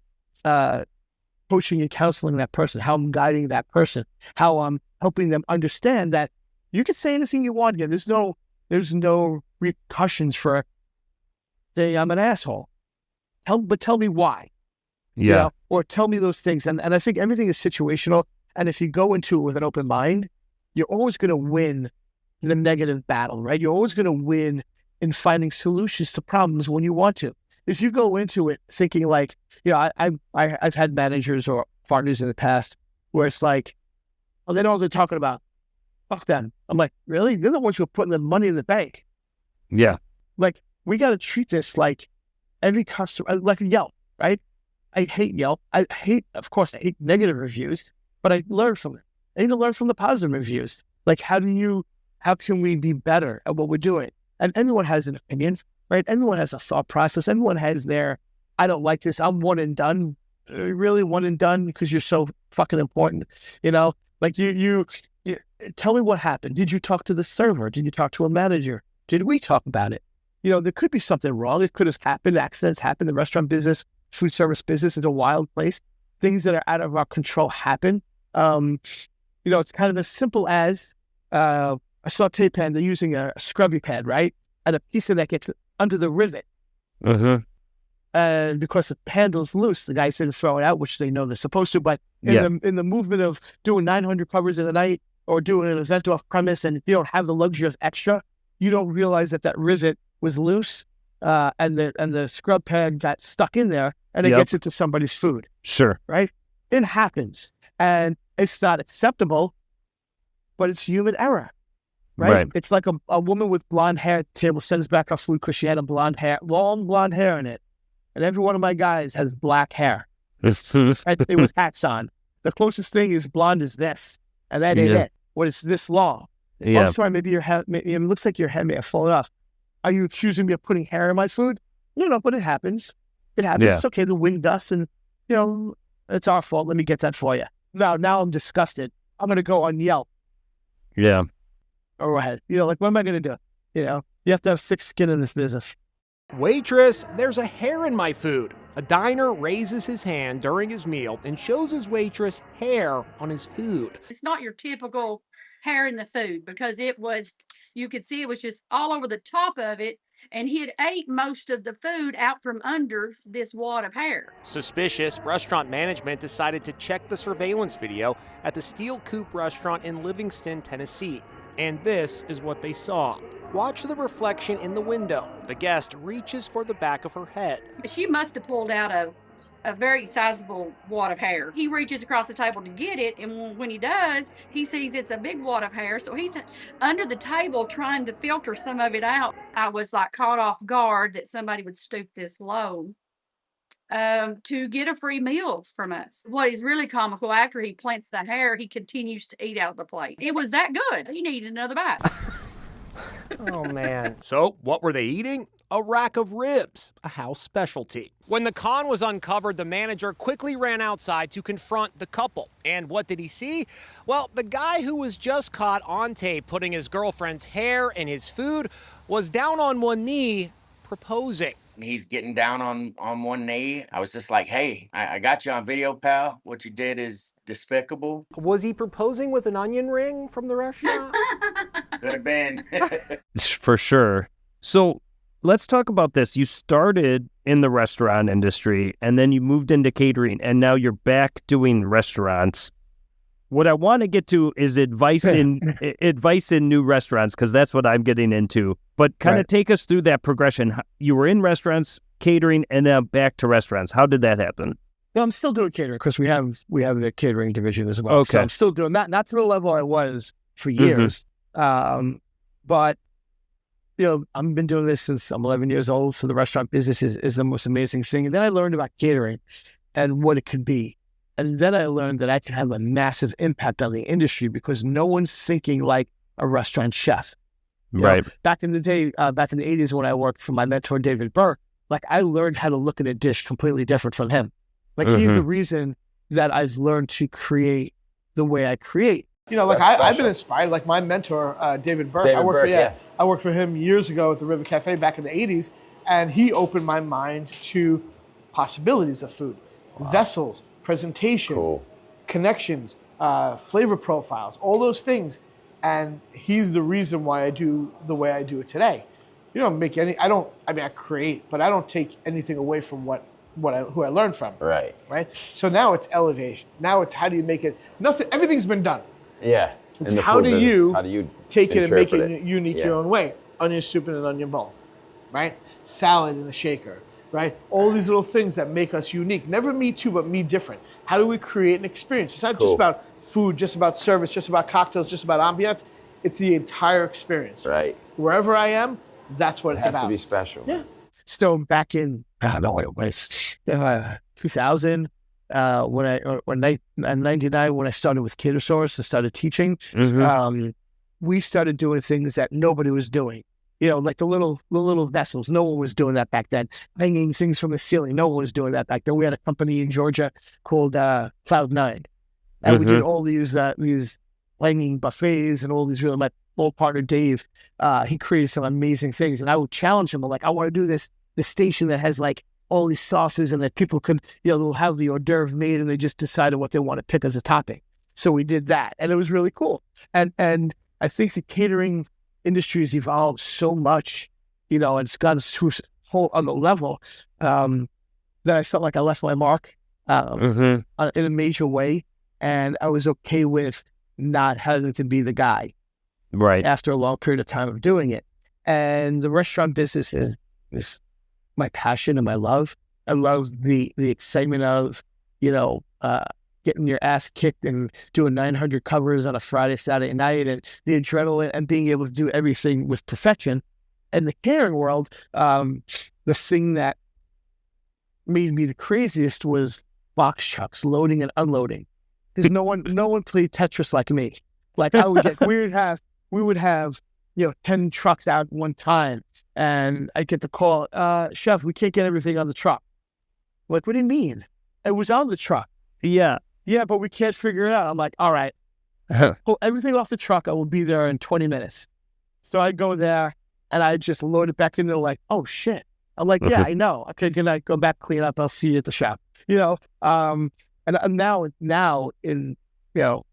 coaching and counseling that person, how I'm guiding that person, how I'm helping them understand that you can say anything you want again. There's no repercussions for saying I'm an asshole. But tell me why. Yeah. Or tell me those things. And I think everything is situational. And if you go into it with an open mind, you're always going to win the negative battle, right? You're always going to win in finding solutions to problems when you want to. If you go into it thinking like, I've had managers or partners in the past where it's like, oh, they know what they're talking about. Fuck them. I'm like, really? They're the ones who are putting the money in the bank. Yeah. Like, we got to treat this like every customer, like Yelp, right? I hate Yelp. Of course, I hate negative reviews, but I learn from it. I need to learn from the positive reviews. Like, how can we be better at what we're doing? And everyone has an opinion, right? Everyone has a thought process. Everyone has their, I don't like this. I'm one and done. Really one and done because you're so fucking important. Like you tell me what happened. Did you talk to the server? Did you talk to a manager? Did we talk about it? There could be something wrong. It could have happened. Accidents happen. The restaurant business, food service business is a wild place. Things that are out of our control happen. It's kind of as simple as a saute pan. They're using a scrubby pad, right? And a piece of that gets under the rivet. And because the handle's loose, the guys didn't throw it out, which they know they're supposed to. But in the movement of doing 900 covers in a night or doing an event off premise, and you don't have the luxury of extra, you don't realize that rivet was loose, and the scrub pad got stuck in there, and it gets into somebody's food. Sure. Right? It happens. And it's not acceptable, but it's human error. Right? It's like a woman with blonde hair at the table sends back her food because she had long blonde hair in it. And every one of my guys has black hair. It was hats on. The closest thing is blonde is this, and that ain't it. What is this long? Yeah. Also, maybe your hair, it looks like your hair may have fallen off. Are you accusing me of putting hair in my food? No, but it happens. It happens. Yeah. It's okay. The wind dust, and it's our fault. Let me get that for you. Now I'm disgusted. I'm gonna go on Yelp. Yeah. Go ahead. Like, what am I gonna do? You have to have thick skin in this business. Waitress, there's a hair in my food. A diner raises his hand during his meal and shows his waitress hair on his food. It's not your typical hair in the food because you could see it was just all over the top of it, and he had ate most of the food out from under this wad of hair. Suspicious, restaurant management decided to check the surveillance video at the Steel Coop restaurant in Livingston, Tennessee. And this is what they saw. Watch the reflection in the window. The guest reaches for the back of her head. She must have pulled out a very sizable wad of hair. He reaches across the table to get it, and when he does, he sees it's a big wad of hair, so he's under the table trying to filter some of it out. I was like caught off guard that somebody would stoop this low to get a free meal from us. What is really comical, after he plants the hair, he continues to eat out of the plate. It was that good. He needed another bite. Oh, man. So, what were they eating? a rack of ribs, a house specialty. When the con was uncovered, the manager quickly ran outside to confront the couple. And what did he see? Well, the guy who was just caught on tape putting his girlfriend's hair in his food was down on one knee proposing. He's getting down on one knee. I was just like, hey, I got you on video, pal. What you did is despicable. Was he proposing with an onion ring from the restaurant? Could have been. For sure. So let's talk about this. You started in the restaurant industry and then you moved into catering and now you're back doing restaurants. What I want to get to is advice in new restaurants, because that's what I'm getting into. But kind of take us through that progression. You were in restaurants, catering, and then back to restaurants. How did that happen? No, I'm still doing catering because we have the catering division as well. Okay. So I'm still doing that, not to the level I was for years. But I've been doing this since I'm 11 years old. So the restaurant business is the most amazing thing. And then I learned about catering and what it could be. And then I learned that I could have a massive impact on the industry because no one's thinking like a restaurant chef. Right. Back in the day, back in the 80s when I worked for my mentor, David Burke, like I learned how to look at a dish completely different from him. Like he's the reason that I've learned to create the way I create. I've been inspired. Like my mentor, David Burke, I worked for him years ago at the River Cafe back in the 80s, and he opened my mind to possibilities of food, vessels, presentation, connections, flavor profiles, all those things. And he's the reason why I do the way I do it today. I create, but I don't take anything away from who I learned from. Right. Right. So now it's elevation. Now it's how do you make it, everything's been done. Yeah. It's how do you take it and make it unique your own way? Onion soup in an onion bowl, right? Salad in a shaker. Right? All these little things that make us unique. Never me too, but me different. How do we create an experience? It's not just about food, just about service, just about cocktails, just about ambiance. It's the entire experience. Right. Wherever I am, that's what it's about. It has to be special. Yeah. So back in, I don't know what it was, 2000, in 99, when I started with Catersource and started teaching, we started doing things that nobody was doing. Like the little vessels. No one was doing that back then. Hanging things from the ceiling. No one was doing that back then. We had a company in Georgia called Cloud9. And we did all these hanging buffets and all these really, my old partner Dave, he created some amazing things. And I would challenge him. I'm like, I want to do this station that has like all these sauces and that people can, they'll have the hors d'oeuvre made and they just decided what they want to pick as a topping. So we did that. And it was really cool. And I think the catering industry has evolved so much, and it's gotten to a whole other level that I felt like I left my mark in a major way, and I was okay with not having to be the guy. Right. After a long period of time of doing it, and the restaurant business is my passion and my love. I love the excitement of getting your ass kicked and doing 900 covers on a Friday, Saturday night, and the adrenaline and being able to do everything with perfection. In the catering world, the thing that made me the craziest was box trucks, loading and unloading. Because no one played Tetris like me. Like I would get, we would have 10 trucks out at one time, and I get the call, chef, we can't get everything on the truck. Like, what do you mean? It was on the truck. Yeah, but we can't figure it out. I'm like, all right, pull everything off the truck. I will be there in 20 minutes. So I go there and I just load it back in. They're like, oh shit. I'm like, yeah, I know. Okay, can I go back, clean up? I'll see you at the shop. And now in,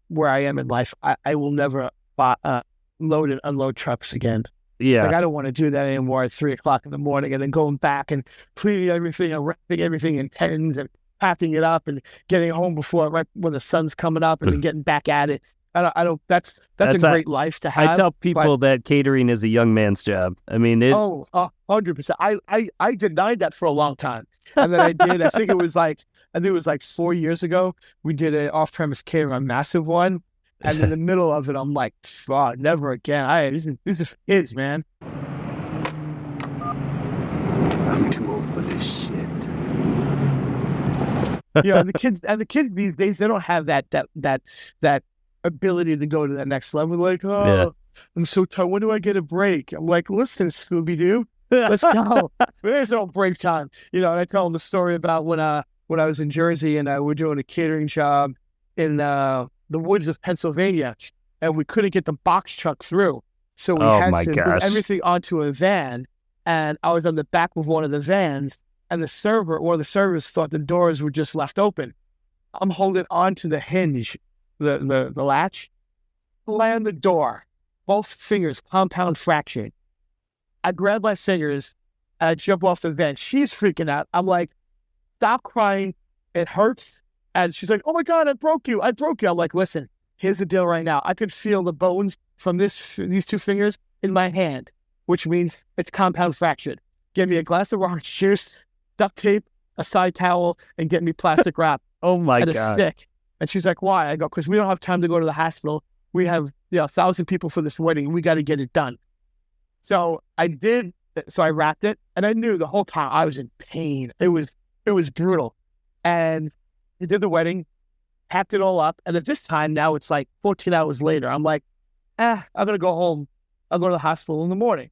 where I am in life, I will never load and unload trucks again. Yeah. Like I don't want to do that anymore at 3:00 in the morning and then going back and cleaning everything and wrapping everything in tins and packing it up and getting home right when the sun's coming up and then getting back at it. I don't. That's a great life to have. I tell people that catering is a young man's job. I mean, 100%. I denied that for a long time, and then I did. I think it was like 4 years ago. We did an off-premise catering, a massive one, and in the middle of it, I'm like, oh, never again. These are for kids, man. I'm too old for this shit. The kids these days, they don't have that ability to go to that next level. Like, I'm so tired. When do I get a break? I'm like, listen, Scooby-Doo, Let's go. There's no break time. And I tell them the story about when I was in Jersey and we're doing a catering job in the woods of Pennsylvania, and we couldn't get the box truck through. So we had to move everything onto a van, and I was on the back of one of the vans, and one of the servers thought the doors were just left open. I'm holding onto the hinge, the latch, slam the door, both fingers compound fractured. I grab my fingers and I jump off the van. She's freaking out. I'm like, stop crying. It hurts. And she's like, oh my God, I broke you. I'm like, listen, here's the deal right now. I could feel the bones from these two fingers in my hand, which means it's compound fractured. Give me a glass of orange juice, duct tape, a side towel, and get me plastic wrap. Oh my and God. a stick. And she's like, why? I go, because we don't have time to go to the hospital. We have 1,000 people for this wedding. We got to get it done. So I did. So I wrapped it, and I knew the whole time I was in pain. It was brutal. And we did the wedding, packed it all up. And at this time, now it's like 14 hours later. I'm like, I'm going to go home. I'll go to the hospital in the morning.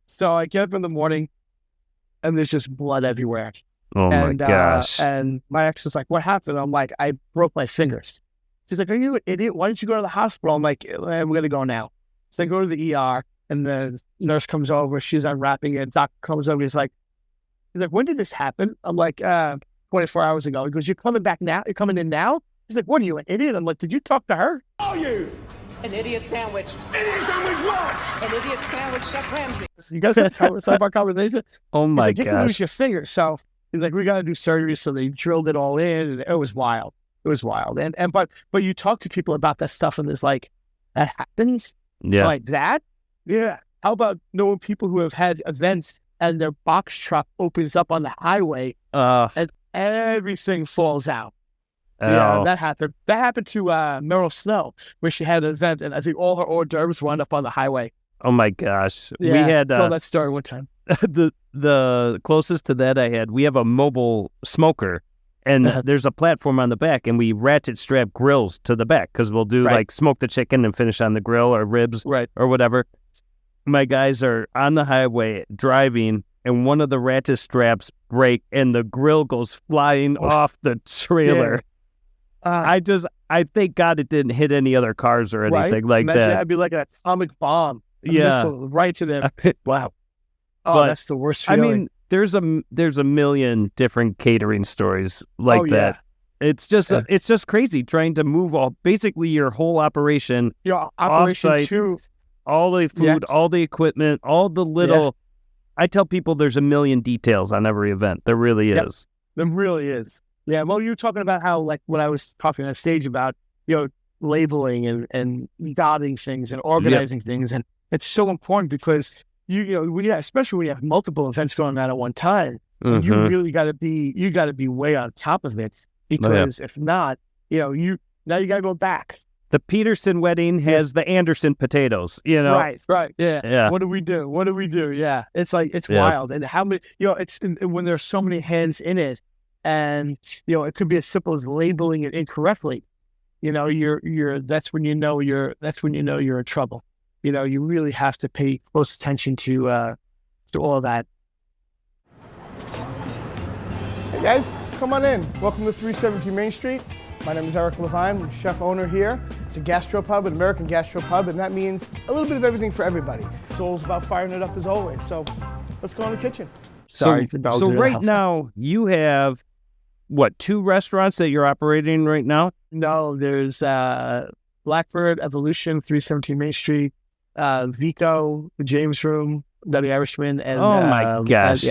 So I get up in the morning, and there's just blood everywhere. Oh, my gosh. And my ex was like, what happened? I'm like, I broke my fingers. She's like, are you an idiot? Why didn't you go to the hospital? I'm like, we're going to go now. So I go to the ER, and the nurse comes over. She's unwrapping it. Doctor comes over. He's like, when did this happen? I'm like, 24 hours ago. He goes, you're coming back now? You're coming in now? He's like, what are you, an idiot? I'm like, did you talk to her? Are you? An idiot sandwich. Idiot sandwich what? An idiot sandwich, Chef Ramsay. You guys have sidebar conversation? Oh my gosh. gosh. You can lose your fingers. So he's like, we got to do surgery. So they drilled it all in. And it was wild. It was wild. But you talk to people about that stuff, and it's like, that happens? Yeah. Like that? Yeah. How about knowing people who have had events and their box truck opens up on the highway and everything falls out? Yeah, that happened. That happened to Meryl Snow, where she had an event, and I think all her hors d'oeuvres wound up on the highway. Oh my gosh. Yeah, we had told that story one time. the closest to that I had, we have a mobile smoker, and there's a platform on the back, and we ratchet strap grills to the back because we'll do like smoke the chicken and finish on the grill or ribs or whatever. My guys are on the highway driving, and one of the ratchet straps break, and the grill goes flying off the trailer. Yeah. I thank God it didn't hit any other cars or anything like Imagine that. That'd be like an atomic bomb. Missile right to them. Wow. Oh, but, that's the worst feeling. I mean, there's a million different catering stories like that. It's just crazy trying to move basically your whole operation, off-site, too. all the food, all the equipment, all the little. I tell people there's a million details on every event. There really is. There really is. Yeah, well, you were talking about how, like, when I was talking on stage about, labeling and dotting things and organizing things, and it's so important because especially when you have multiple events going on at one time, you really got to be way on top of it because if not, now you got to go back. The Peterson wedding has the Anderson potatoes, Right. Yeah. What do we do? Yeah. It's like, it's wild. And how many, it's when there's so many hands in it. And, it could be as simple as labeling it incorrectly. That's when you know you're in trouble. You really have to pay close attention to all that. Hey guys, come on in. Welcome to 317 Main Street. My name is Eric LeVine. I'm the chef owner here. It's a gastropub, an American gastropub, and that means a little bit of everything for everybody. It's all about firing it up as always. So let's go in the kitchen. So right now you have, 2 restaurants that you're operating right now? No, there's Blackbird, Evolution, 317 Main Street, Vico, the James Room, the Irishman, and oh my gosh,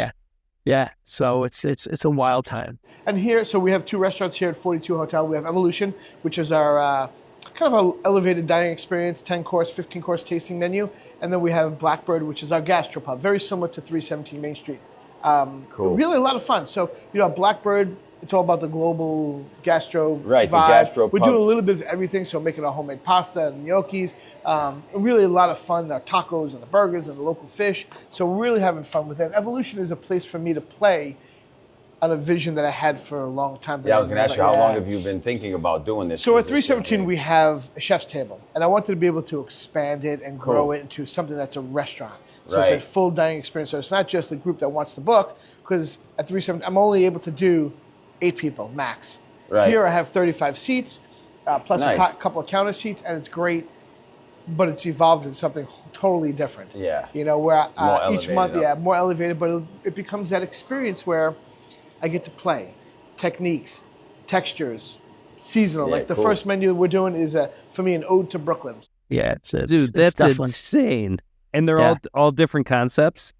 yeah. So it's a wild time. And here, so we have 2 restaurants here at 42 Hotel. We have Evolution, which is our kind of an elevated dining experience, 10-course, 15-course tasting menu, and then we have Blackbird, which is our gastropub, very similar to 317 Main Street. Cool. Really a lot of fun. So Blackbird. It's all about the global gastro vibe. The gastro We're doing a little bit of everything, so making our homemade pasta and gnocchis. Really a lot of fun, our tacos and the burgers and the local fish. So we're really having fun with it. Evolution is a place for me to play on a vision that I had for a long time. Yeah, I was going to ask you, how long have you been thinking about doing this? So at 317, we have a chef's table, and I wanted to be able to expand it and grow it into something that's a restaurant. So it's a full dining experience. So it's not just the group that wants to book, because at 370, I'm only able to do 8 people max. Right. Here I have 35 seats, plus Nice. a couple of counter seats, and it's great, but it's evolved into something totally different. Yeah. You know, where each elevated month, up. more elevated, but it becomes that experience where I get to play techniques, textures, seasonal. Yeah, like the cool. first menu we're doing is, for me, an ode to Brooklyn. Yeah, it's Dude, that's definitely- insane. And they're all different concepts.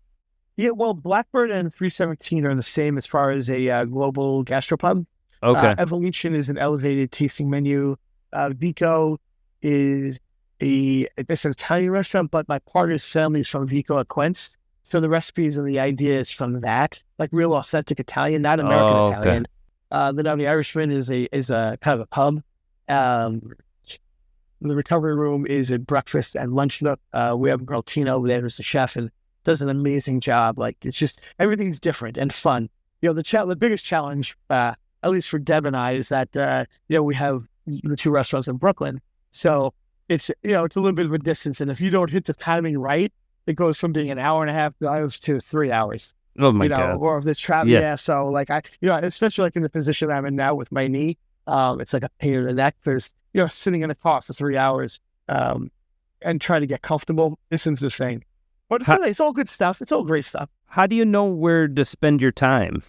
Yeah, well, Blackbird and 317 are the same as far as a global gastropub. Okay. Evolution is an elevated tasting menu. Vico is it's an Italian restaurant, but my partner's family is from Vico at Quince. So the recipes and the idea is from that, like real authentic Italian, not American Italian. The Naughty Irishman is a kind of a pub. The recovery room is a breakfast and lunch nook. We have a girl, Tina, over there, who's the chef, and does an amazing job. Like, it's just, everything's different and fun. You know, the biggest challenge, at least for Deb and I, is that, we have the 2 restaurants in Brooklyn. So it's, it's a little bit of a distance. And if you don't hit the timing right, it goes from being an hour and a half drives to 3 hours. Oh my God. Or if it's travel. Yeah. So like especially like in the position I'm in now with my knee, it's like a pain in the neck. There's, sitting in a car for 3 hours, and trying to get comfortable isn't the thing. But it's all good stuff. It's all great stuff. How do you know where to spend your time?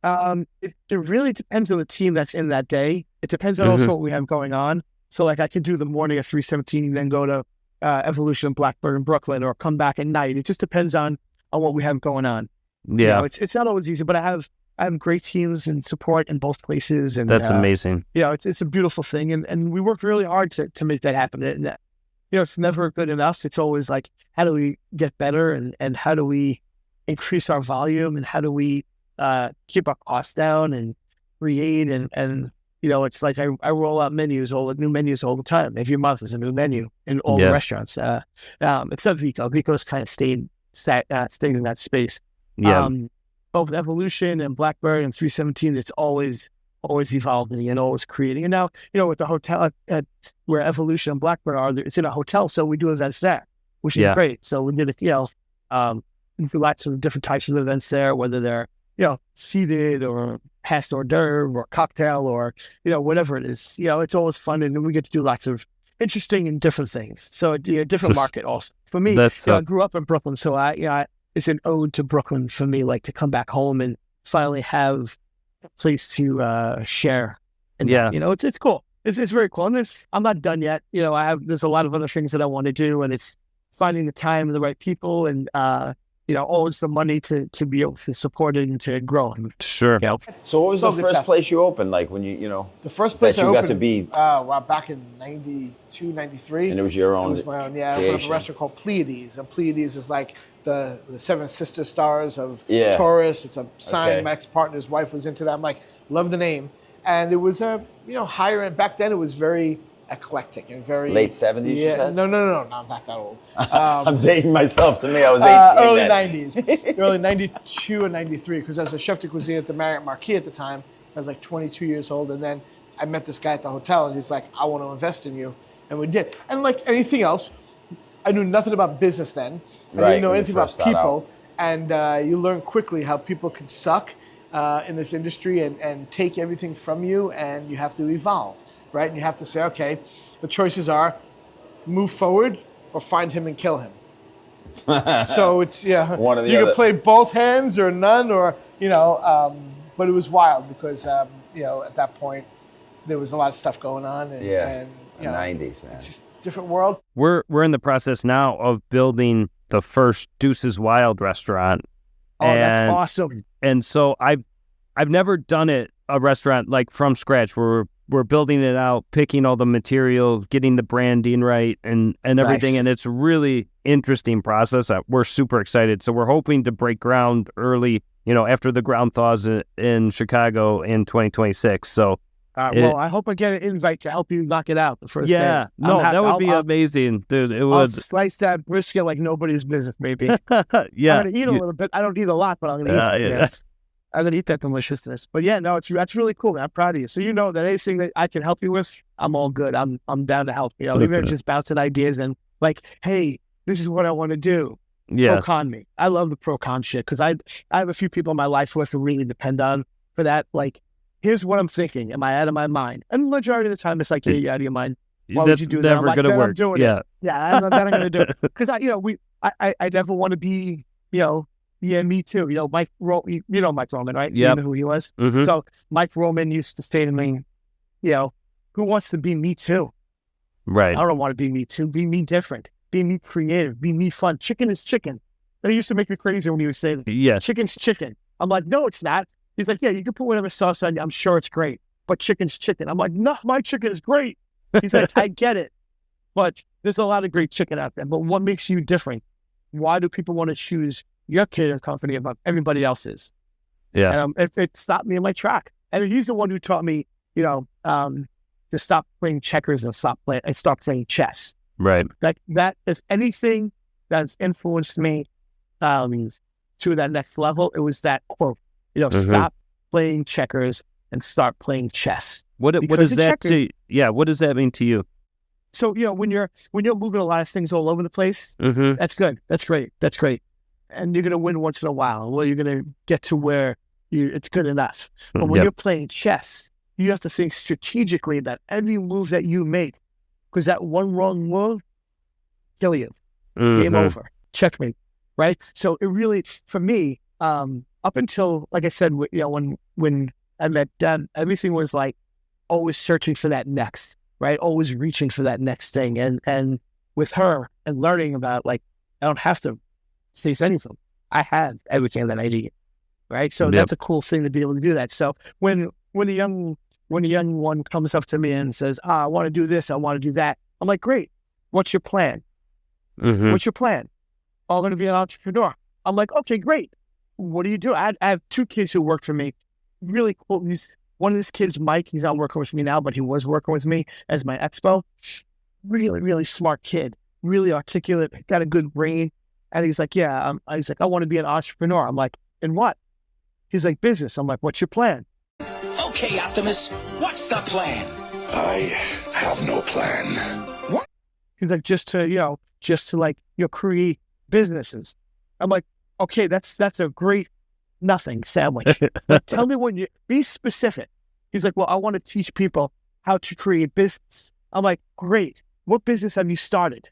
It really depends on the team that's in that day. It depends on also what we have going on. So like I could do the morning at 317 and then go to Evolution and Blackbird in Brooklyn, or come back at night. It just depends on what we have going on. Yeah. It's not always easy, but I have great teams and support in both places. And that's amazing. It's a beautiful thing. And we work really hard to make that happen. And it's never good enough. It's always like, how do we get better, and how do we increase our volume, and how do we keep our costs down and create and it's like I roll out new menus all the time. Every month is a new menu in all the restaurants, except Vico. Vico's kind of staying in that space. Yeah. Both Evolution and Blackbird and 317, it's always evolving and always creating. And now, with the hotel at where Evolution and Blackbird are, it's in a hotel, so we do events there, which is great. So we did it, we do lots of different types of events there, whether they're, seated or past hors d'oeuvre or cocktail or, whatever it is. It's always fun, and we get to do lots of interesting and different things. So a different market also. For me, I grew up in Brooklyn, so it's an ode to Brooklyn for me, like to come back home and finally have a place to share. And it's cool. It's very cool. And I'm not done yet. There's a lot of other things that I want to do, and it's finding the time and the right people, and always the money to be able to support it and to grow. Sure. So what was the first place you opened? Like when the first place that I you opened, got to be back in 92, 93. And it was your own. It was my own. Yeah, I opened up a restaurant called Pleiades, and Pleiades is like the 7 sister stars of Taurus. It's a sign. My ex-partner's wife was into that. I'm like, love the name, and it was higher end. Back then, it was very eclectic and very late 70s. You said? No, I'm not that old. I'm dating myself. To me, I was 18. Early 90s, early 92 and 93, because I was a chef de cuisine at the Marriott Marquis at the time. I was like 22 years old, and then I met this guy at the hotel, and he's like, I want to invest in you, and we did. And like anything else, I knew nothing about business then. I didn't know anything about people, and you learn quickly how people can suck in this industry and take everything from you, and you have to evolve. Right? And you have to say, okay, the choices are move forward or find him and kill him. So it's, one or the you other. can play both hands or none, or, but it was wild because, at that point, there was a lot of stuff going on. And, the 90s, man. It's just a different world. We're in the process now of building the first Duce's Wild restaurant. Oh, that's awesome. And so I've never done a restaurant like from scratch where we're building it out, picking all the material, getting the branding right and everything. Nice. And it's a really interesting process. We're super excited. So we're hoping to break ground early, after the ground thaws in Chicago in 2026 So I hope I get an invite to help you knock it out the first day. Yeah, that would be amazing, dude. It would. I'll slice that brisket like nobody's business, maybe. Yeah. I'm going to eat a little bit. I don't eat a lot, but I'm going to eat it. Yes. I'm going to eat that deliciousness. But yeah, no, that's really cool. I'm proud of you. So that anything that I can help you with, I'm all good. I'm down to help. Even if just bouncing ideas and like, hey, this is what I want to do. pro-con me. I love the pro-con shit because I have a few people in my life who I have to really depend on for that. Like, here's what I'm thinking. Am I out of my mind? And the majority of the time, it's like, yeah, you're out of your mind. Why would you do that? I'm like, gonna work. I'm doing it. Yeah, that I'm going to do it. Because I definitely want to be, me too. Mike Roman, right? Yeah. You know who he was? Mm-hmm. So Mike Roman used to say to me, who wants to be me too? Right. I don't want to be me too. Be me different. Be me creative. Be me fun. Chicken is chicken. That used to make me crazy when he would say that. Yeah. Chicken's chicken. I'm like, no, it's not. He's like, yeah, you can put whatever sauce on. I'm sure it's great. But chicken's chicken. I'm like, no, my chicken is great. He's like, I get it. But there's a lot of great chicken out there. But what makes you different? Why do people want to choose your catering company above everybody else's? Yeah. And it stopped me in my track. And he's the one who taught me, to stop playing checkers and start playing chess. Right. That is anything that's influenced me to that next level. It was that quote, stop playing checkers and start playing chess. What does that what does that mean to you? So, when you're moving a lot of things all over the place, that's good. That's great. That's great. And you're going to win once in a while. Well, you're going to get to where it's good enough. But when you're playing chess, you have to think strategically that every move that you make, because that one wrong move, kill you. Game over. Checkmate. Right? So it really, for me, up until, like I said, when I met Dan, everything was like always searching for that next, right? Always reaching for that next thing. And with her and learning about, like, I don't have to chase anything. I have everything that I need, right? So that's a cool thing to be able to do that. So when a young one comes up to me and says, I want to do this, I want to do that, I'm like, great. What's your plan? What's your plan? I'm going to be an entrepreneur. I'm like, okay, great. What do you do? I have two kids who work for me. Really cool. One of these kids, Mike, he's not working with me now, but he was working with me as my expo. Really, really smart kid. Really articulate. Got a good brain. And he's like, I want to be an entrepreneur. I'm like, in what? He's like, business. I'm like, what's your plan? Okay, Optimus, what's the plan? I have no plan. What? He's like, just to create businesses. I'm like, okay, that's a great nothing sandwich. But tell me when you be specific. He's like, well, I want to teach people how to create business. I'm like, great. What business have you started?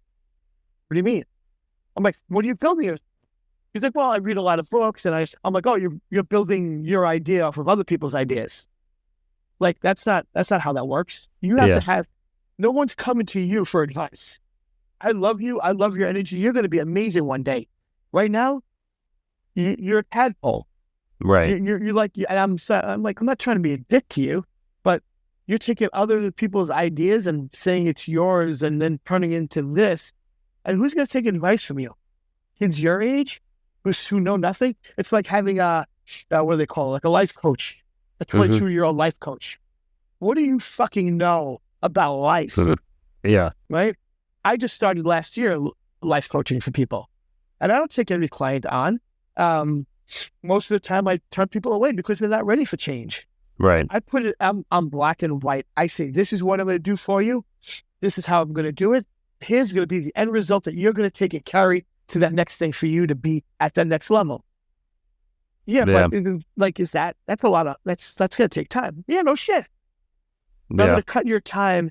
What do you mean? I'm like, what are you building? He's like, well, I read a lot of books, and I'm like, oh, you're building your idea off of other people's ideas. Like, that's not how that works. You have to have, no one's coming to you for advice. I love you. I love your energy. You're going to be amazing one day. Right now, you're a tadpole. Right. You're like, and I'm like, I'm not trying to be a dick to you, but you're taking other people's ideas and saying it's yours and then turning into this. And who's going to take advice from you? Kids your age who know nothing? It's like having what do they call it? Like a life coach, a 22-year-old life coach. What do you fucking know about life? Yeah. Right? I just started last year life coaching for people. And I don't take every client on. Most of the time I turn people away because they're not ready for change. Right. I put it on black and white. I say, this is what I'm going to do for you. This is how I'm going to do it. Here's going to be the end result that you're going to take and carry to that next thing for you to be at that next level. Yeah. But like, that's a lot of, that's going to take time. Yeah, no shit. I'm going to cut your time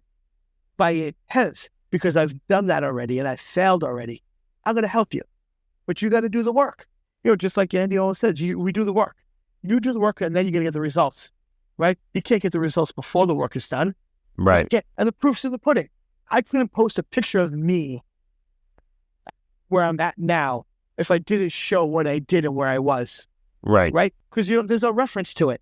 by a tenth because I've done that already and I've failed already. I'm going to help you, but you got to do the work. Just like Andy always said, we do the work. You do the work and then you're going to get the results, right? You can't get the results before the work is done. Right. And the proof's in the pudding. I couldn't post a picture of me where I'm at now if I didn't show what I did and where I was. Right. Right? Because, there's no reference to it.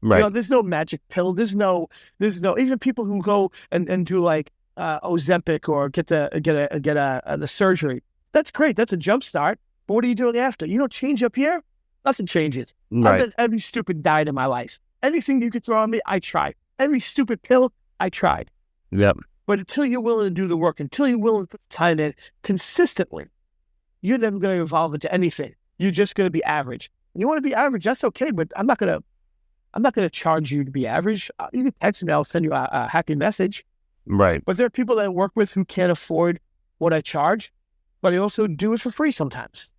Right. There's no magic pill. There's no, even people who go and do like Ozempic or get the surgery. That's great. That's a jump start. But what are you doing after? You don't change up here? Nothing changes. Right. I've done every stupid diet in my life. Anything you could throw on me, I tried. Every stupid pill, I tried. Yep. But until you're willing to do the work, until you're willing to put the time in consistently, you're never going to evolve into anything. You're just going to be average. You want to be average, that's okay, but I'm not going to charge you to be average. You can text me, I'll send you a happy message. Right. But there are people that I work with who can't afford what I charge. but I also do it for free sometimes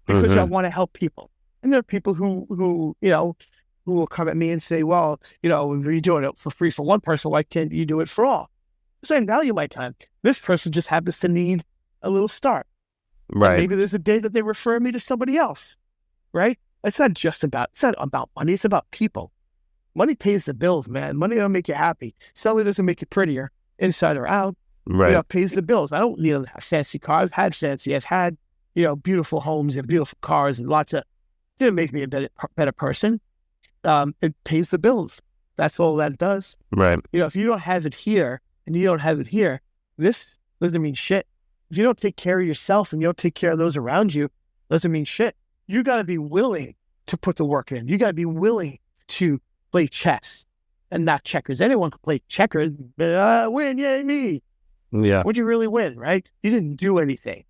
because I want to help people. And there are people who will come at me and say, well, you're doing it for free for one person. Why can't you do it for all? Because I value my time. This person just happens to need a little start. Right. And maybe there's a day that they refer me to somebody else, right? It's not about money. It's about people. Money pays the bills, man. Money don't make you happy. Certainly doesn't make you prettier inside or out. Right. It pays the bills. I don't need a fancy car. I've had beautiful homes and beautiful cars and didn't make me a better person. It pays the bills. That's all that it does. Right. If you don't have it here and you don't have it here, this doesn't mean shit. If you don't take care of yourself and you don't take care of those around you, doesn't mean shit. You got to be willing to put the work in. You got to be willing to play chess and not checkers. Anyone can play checkers. Win, yay me. Yeah. Would you really win, right? You didn't do anything.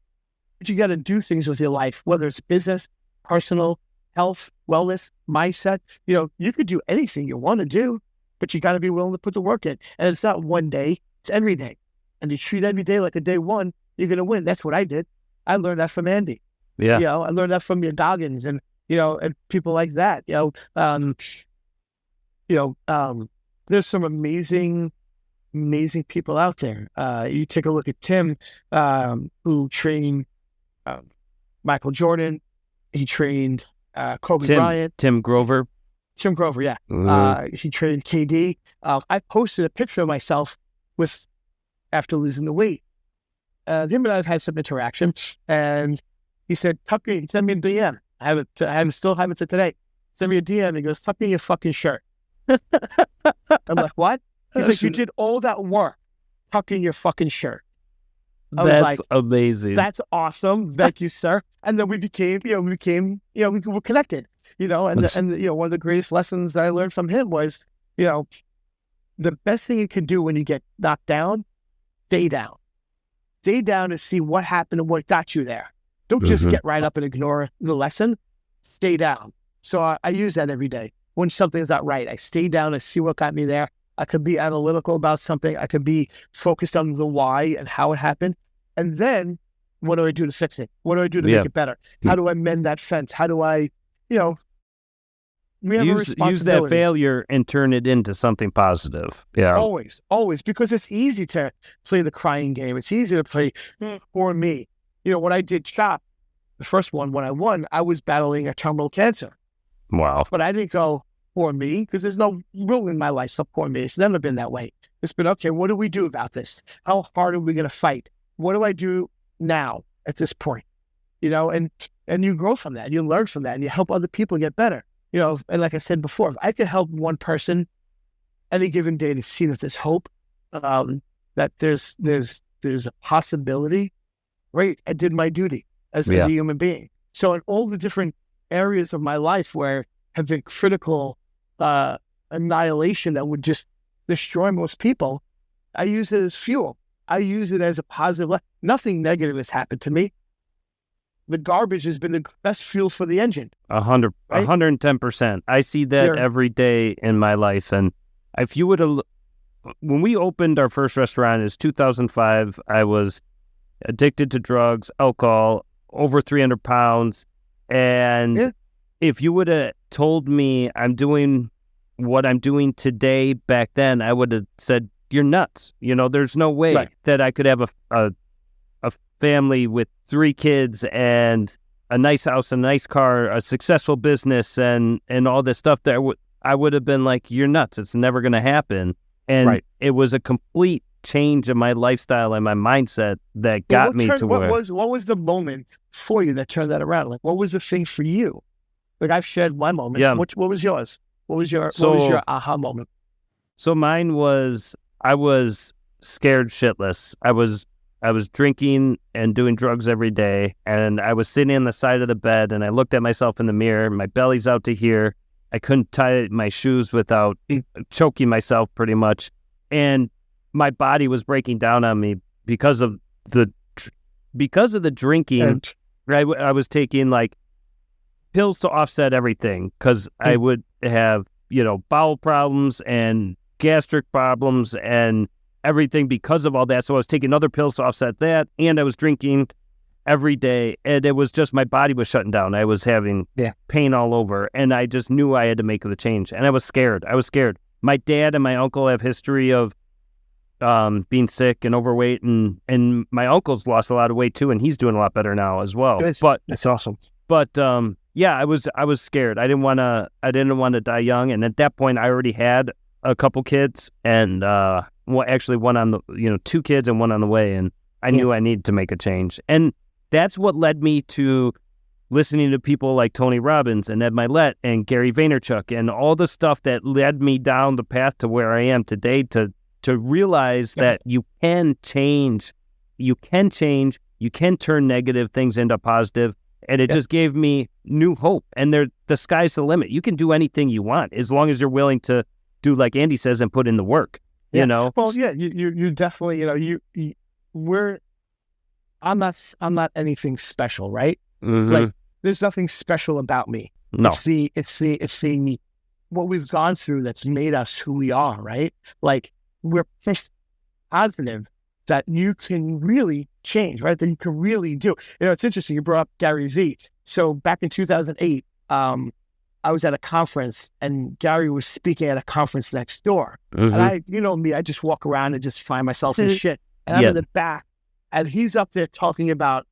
But you got to do things with your life, whether it's business, personal, health, wellness, mindset. You could do anything you want to do, but you got to be willing to put the work in. And it's not one day, it's every day. And you treat every day like a day one, you're going to win. That's what I did. I learned that from Andy. Yeah. I learned that from your Doggins and people like that. There's some amazing people out there. You take a look at Tim, who trained Michael Jordan. He trained Kobe Bryant. Tim Grover. Tim Grover, yeah. Mm-hmm. He trained KD. I posted a picture of myself after losing the weight. Him and I have had some interaction, and he said, "Tuck me, send me a DM." I still haven't to today. Send me a DM. He goes, "Tuck me in your fucking shirt." I'm like, "What?" He's like, "You did all that work, tuck in your fucking shirt." That's amazing. That's awesome. Thank you, sir. And then we were connected. One of the greatest lessons that I learned from him was, the best thing you can do when you get knocked down, stay down. Stay down and see what happened and what got you there. Don't just get right up and ignore the lesson. Stay down. So I use that every day. When something's not right, I stay down and see what got me there. I could be analytical about something. I could be focused on the why and how it happened. And then what do I do to fix it? What do I do to make it better? How do I mend that fence? How do I, we have a responsibility. Use that failure and turn it into something positive. Yeah. Always, because it's easy to play the crying game. It's easy to play for me. When I did Shop, the first one, when I won, I was battling a terminal cancer. Wow. But I didn't go for me because there's no rule in my life so for me. It's never been that way. It's been, okay, what do we do about this? How hard are we going to fight? What do I do now at this point? And you grow from that. You learn from that and you help other people get better. And like I said before, if I could help one person any given day to see that there's hope, that there's a possibility, right? I did my duty as a human being. So in all the different areas of my life where have been critical annihilation that would just destroy most people, I use it as fuel. I use it as a positive. Nothing negative has happened to me. The garbage has been the best fuel for the engine. 110%. I see that every day in my life. And if you would have, when we opened our first restaurant, it was 2005. I was addicted to drugs, alcohol, over 300 pounds. And if you would have told me I'm doing what I'm doing today back then, I would have said, you're nuts. There's no way that I could have a family with 3 kids and a nice house, a nice car, a successful business, and all this stuff. I would have been like, you're nuts. It's never going to happen. And it was a complete change of my lifestyle and my mindset that got me to where. What was the moment for you that turned that around? Like, what was the thing for you? Like, I've shared my moment. Yeah. What was yours? What was your aha moment? So mine was, I was scared shitless. I was drinking and doing drugs every day, and I was sitting on the side of the bed, and I looked at myself in the mirror. My belly's out to here. I couldn't tie my shoes without choking myself pretty much, and my body was breaking down on me because of the drinking. I was taking like pills to offset everything because I would have bowel problems and gastric problems and everything because of all that. So I was taking other pills to offset that, and I was drinking every day. And it was just, my body was shutting down. I was having pain all over, and I just knew I had to make the change. And I was scared. My dad and my uncle have history of being sick and overweight, and my uncle's lost a lot of weight too, and he's doing a lot better now as well. But that's awesome. But I was scared. I didn't want to die young, and at that point I already had a couple kids, and actually one on the 2 kids and one on the way, and I knew I needed to make a change. And that's what led me to listening to people like Tony Robbins and Ed Milet and Gary Vaynerchuk and all the stuff that led me down the path to where I am today, to realize that you can change, you can turn negative things into positive. And it just gave me new hope. And the sky's the limit. You can do anything you want as long as you're willing to do like Andy says and put in the work. You know. Well, yeah, you definitely, I'm not anything special, right? Mm-hmm. Like, there's nothing special about me. No. It's the what we've gone through that's made us who we are, right? Like, we're just positive that you can really change, right? That you can really do. It's interesting. You brought up Gary V. So back in 2008, I was at a conference, and Gary was speaking at a conference next door. Mm-hmm. And me, I just walk around and just find myself in shit. And I'm in the back, and he's up there talking about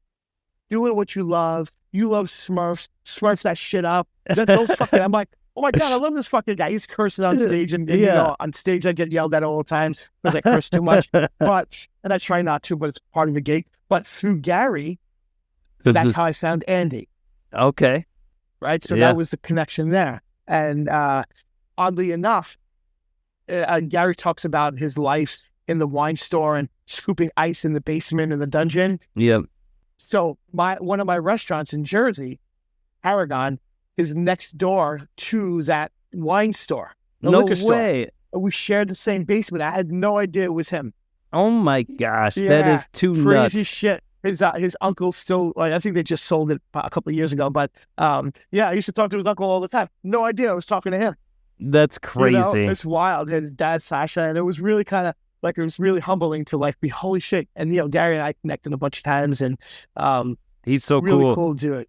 doing what you love. You love Smurfs. Smurfs that shit up. I'm like, oh my God, I love this fucking guy. He's cursing on stage, and on stage I get yelled at all the time because I curse too much. And I try not to, but it's part of the gig. But through Gary, that's how I found Andy. Okay. Right? So that was the connection there. And oddly enough, Gary talks about his life in the wine store and scooping ice in the basement in the dungeon. Yep. So one of my restaurants in Jersey, Paragon, is next door to that wine store, the liquor store. Way. We shared the same basement. I had no idea it was him. Oh my gosh, that is too crazy nuts. Shit. His uncle still, I think they just sold it a couple of years ago. But I used to talk to his uncle all the time. No idea I was talking to him. That's crazy. It's wild. His dad, Sasha, and it was really kind of like, it was really humbling to be holy shit. And Gary and I connected a bunch of times, and he's so really cool dude.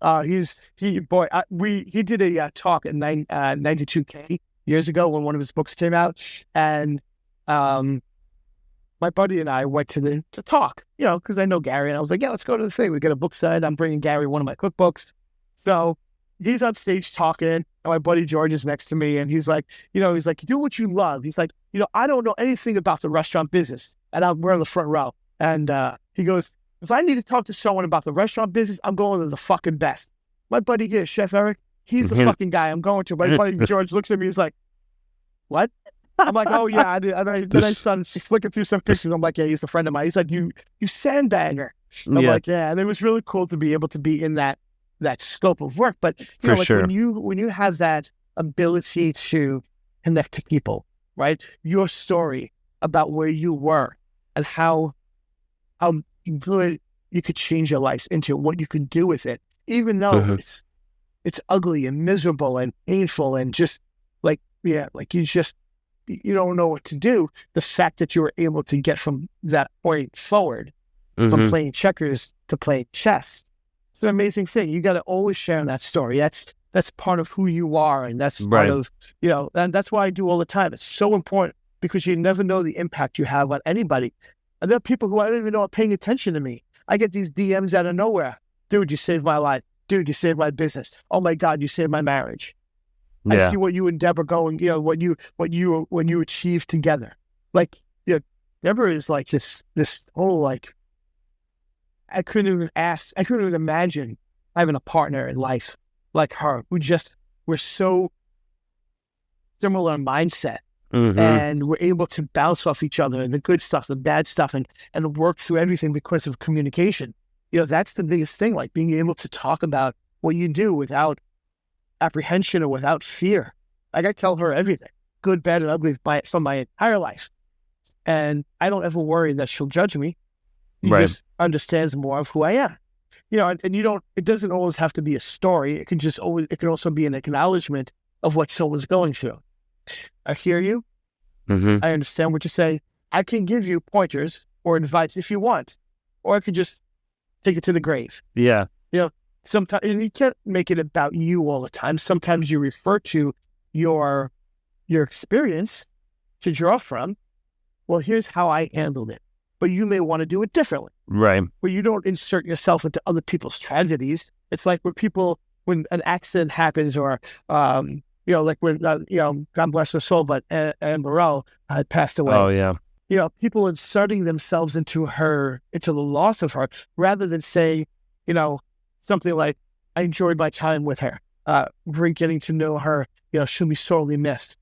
He did a talk at 92K years ago when one of his books came out, and my buddy and I went to talk, because I know Gary, and I was like, yeah, let's go to the thing. We get a book signed. I'm bringing Gary one of my cookbooks. So he's on stage talking, and my buddy George is next to me, and he's like, do what you love. He's like, I don't know anything about the restaurant business, and we're in the front row. And he goes, if I need to talk to someone about the restaurant business, I'm going to the fucking best. My buddy here, Chef Eric, he's the fucking guy I'm going to. My buddy George looks at me, he's like, what? I'm like, oh yeah. Then I started flicking through some pictures. I'm like, yeah, he's a friend of mine. He's like, you sandbagger. I'm like, yeah. And it was really cool to be able to be in that scope of work. But sure. when you have that ability to connect to people, right? Your story about where you were and how good you could change your life into what you can do with it, even though it's ugly and miserable and painful and just you don't know what to do. The fact that you were able to get from that point forward, from playing checkers to playing chess, it's an amazing thing. You got to always share that story. That's part of who you are, and that's part of and that's why I do all the time. It's so important because you never know the impact you have on anybody. And there are people who I don't even know are paying attention to me. I get these DMs out of nowhere. Dude, you saved my life. Dude, you saved my business. Oh my God, you saved my marriage. I see what you and Deborah going, what you achieved together. Like, Deborah is like this whole, I couldn't even imagine having a partner in life like her, we're so similar mindset. And we're able to bounce off each other and the good stuff, the bad stuff, and work through everything because of communication. That's the biggest thing, like being able to talk about what you do without apprehension or without fear. Like, I tell her everything, good, bad, and ugly from my entire life. And I don't ever worry that she'll judge me. She just understands more of who I am. And it doesn't always have to be a story. It can also be an acknowledgement of what someone's going through. I hear you. I understand what you say. I can give you pointers or advice if you want, or I could just take it to the grave. Yeah. You know, sometimes, and you can't make it about you all the time. Sometimes you refer to your experience to draw from. Well, here's how I handled it. But you may want to do it differently. Right. But you don't insert yourself into other people's tragedies. It's like when an accident happens, or like when God bless her soul, but Anne Burrell had passed away. Oh yeah. People inserting themselves into the loss of her, rather than say, something like, I enjoyed my time with her, getting to know her, she'll be sorely missed.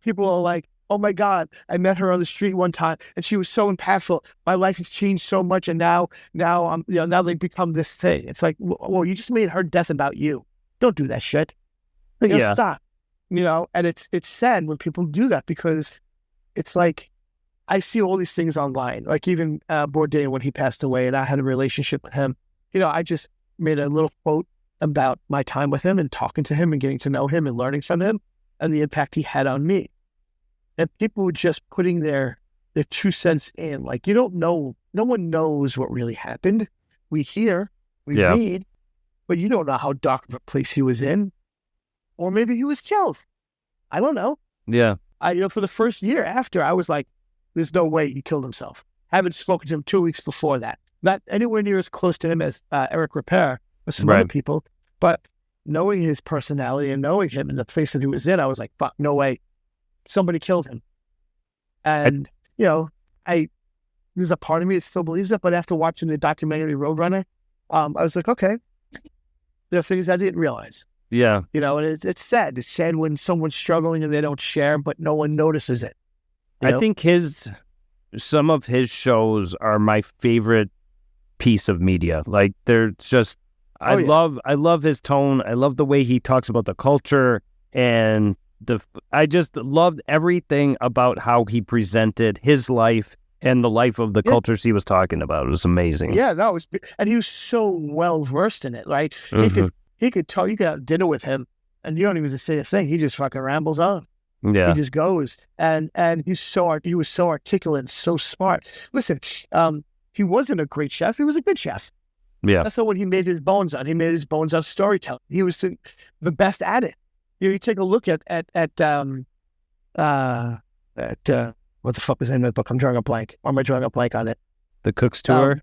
People are like, oh my God, I met her on the street one time and she was so impactful. My life has changed so much, and now they become this thing. It's like, well, you just made her death about you. Don't do that shit. Stop. And it's sad when people do that, because it's like, I see all these things online. Like even Bourdain, when he passed away, and I had a relationship with him. I just made a little quote about my time with him and talking to him and getting to know him and learning from him and the impact he had on me. And people were just putting their 2 cents in. Like, you don't know, no one knows what really happened. We hear, we read, but you don't know how dark of a place he was in. Or maybe he was killed. I don't know. Yeah. For the first year after, I was like, there's no way he killed himself. I haven't spoken to him 2 weeks before that. Not anywhere near as close to him as Eric Ripert or some other people. But knowing his personality and knowing him and the place that he was in, I was like, fuck, no way. Somebody killed him. And, there's a part of me that still believes it. But after watching the documentary Roadrunner, I was like, okay, there are things I didn't realize. Yeah. And it's sad. It's sad when someone's struggling and they don't share, but no one notices it. I think some of his shows are my favorite piece of media. Like, they're just, I love his tone. I love the way he talks about the culture, and I just loved everything about how he presented his life and the life of the cultures he was talking about. It was amazing. Yeah, and he was so well versed in it. Like, he could talk. You could have dinner with him, and you don't even say a thing. He just fucking rambles on. Yeah, he just goes, and he was so articulate and so smart. Listen, he wasn't a great chef. He was a good chef. Yeah, that's not what he made his bones on. He made his bones on storytelling. He was the best at it. You take a look at what the fuck was the name of the book? I'm drawing a blank. Or am I drawing a blank on it? The Cook's Tour?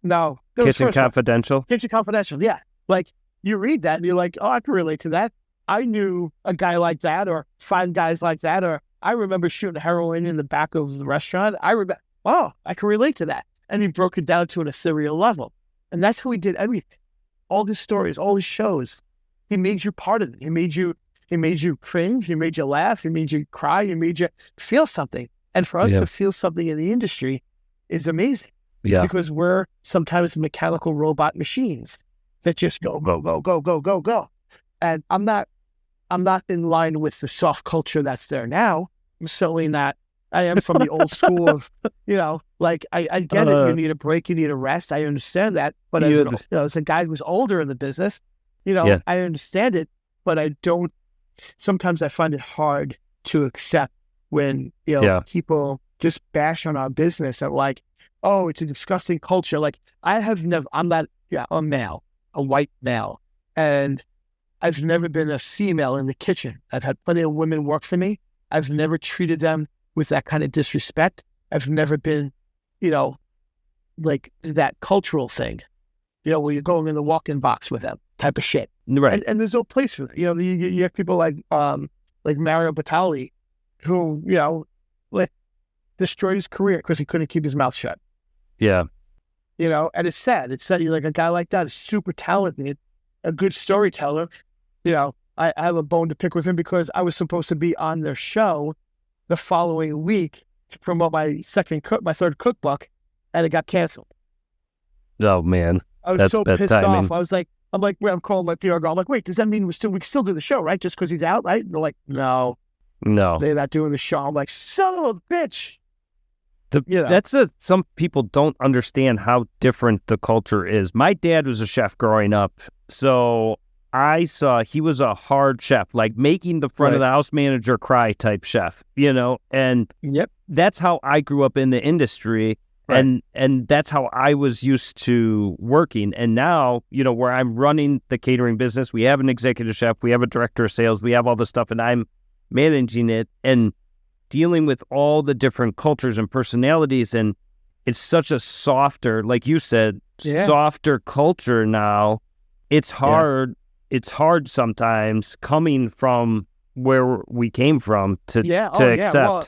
No. Kitchen Confidential? Kitchen Confidential, yeah. Like, you read that and you're like, oh, I can relate to that. I knew a guy like that, or 5 guys like that, or I remember shooting heroin in the back of the restaurant. I can relate to that. And he broke it down to an ethereal level. And that's how he did everything. All his stories, all his shows. He made you part of it. He made you cringe. He made you laugh. He made you cry. He made you feel something. And for us to feel something in the industry is amazing. Yeah. Because we're sometimes mechanical robot machines that just go, go, go, go, go, go, go. And I'm not in line with the soft culture that's there now. I'm certainly not. I am from the old school of, I get it. You need a break. You need a rest. I understand that. But as a guy who's older in the business, I understand it, but I don't. Sometimes I find it hard to accept when, people just bash on our business and like, oh, it's a disgusting culture. Like, I'm a male, a white male, and I've never been a female in the kitchen. I've had plenty of women work for me. I've never treated them with that kind of disrespect. I've never been, like that cultural thing, where you're going in the walk-in box with them type of shit. Right. And there's no place for that. You have people like Mario Batali, who, destroyed his career because he couldn't keep his mouth shut. Yeah. And it's sad. It's sad. You're like, a guy like that is super talented, a good storyteller. I have a bone to pick with him because I was supposed to be on their show the following week to promote my third cookbook, and it got canceled. Oh man, I was so pissed off. I'm calling my PR guy. I'm like, wait, does that mean we can still do the show, right? Just because he's out, right? And they're like, no, they're not doing the show. I'm like, son of a bitch. Some people don't understand how different the culture is. My dad was a chef growing up, so I saw he was a hard chef, like making the front of the house manager cry type chef, and that's how I grew up in the industry. Right. And that's how I was used to working. And now, where I'm running the catering business, we have an executive chef, we have a director of sales, we have all this stuff, and I'm managing it and dealing with all the different cultures and personalities. And it's such a softer, like you said, softer culture now. It's hard. Yeah. It's hard sometimes coming from where we came from to accept. Well,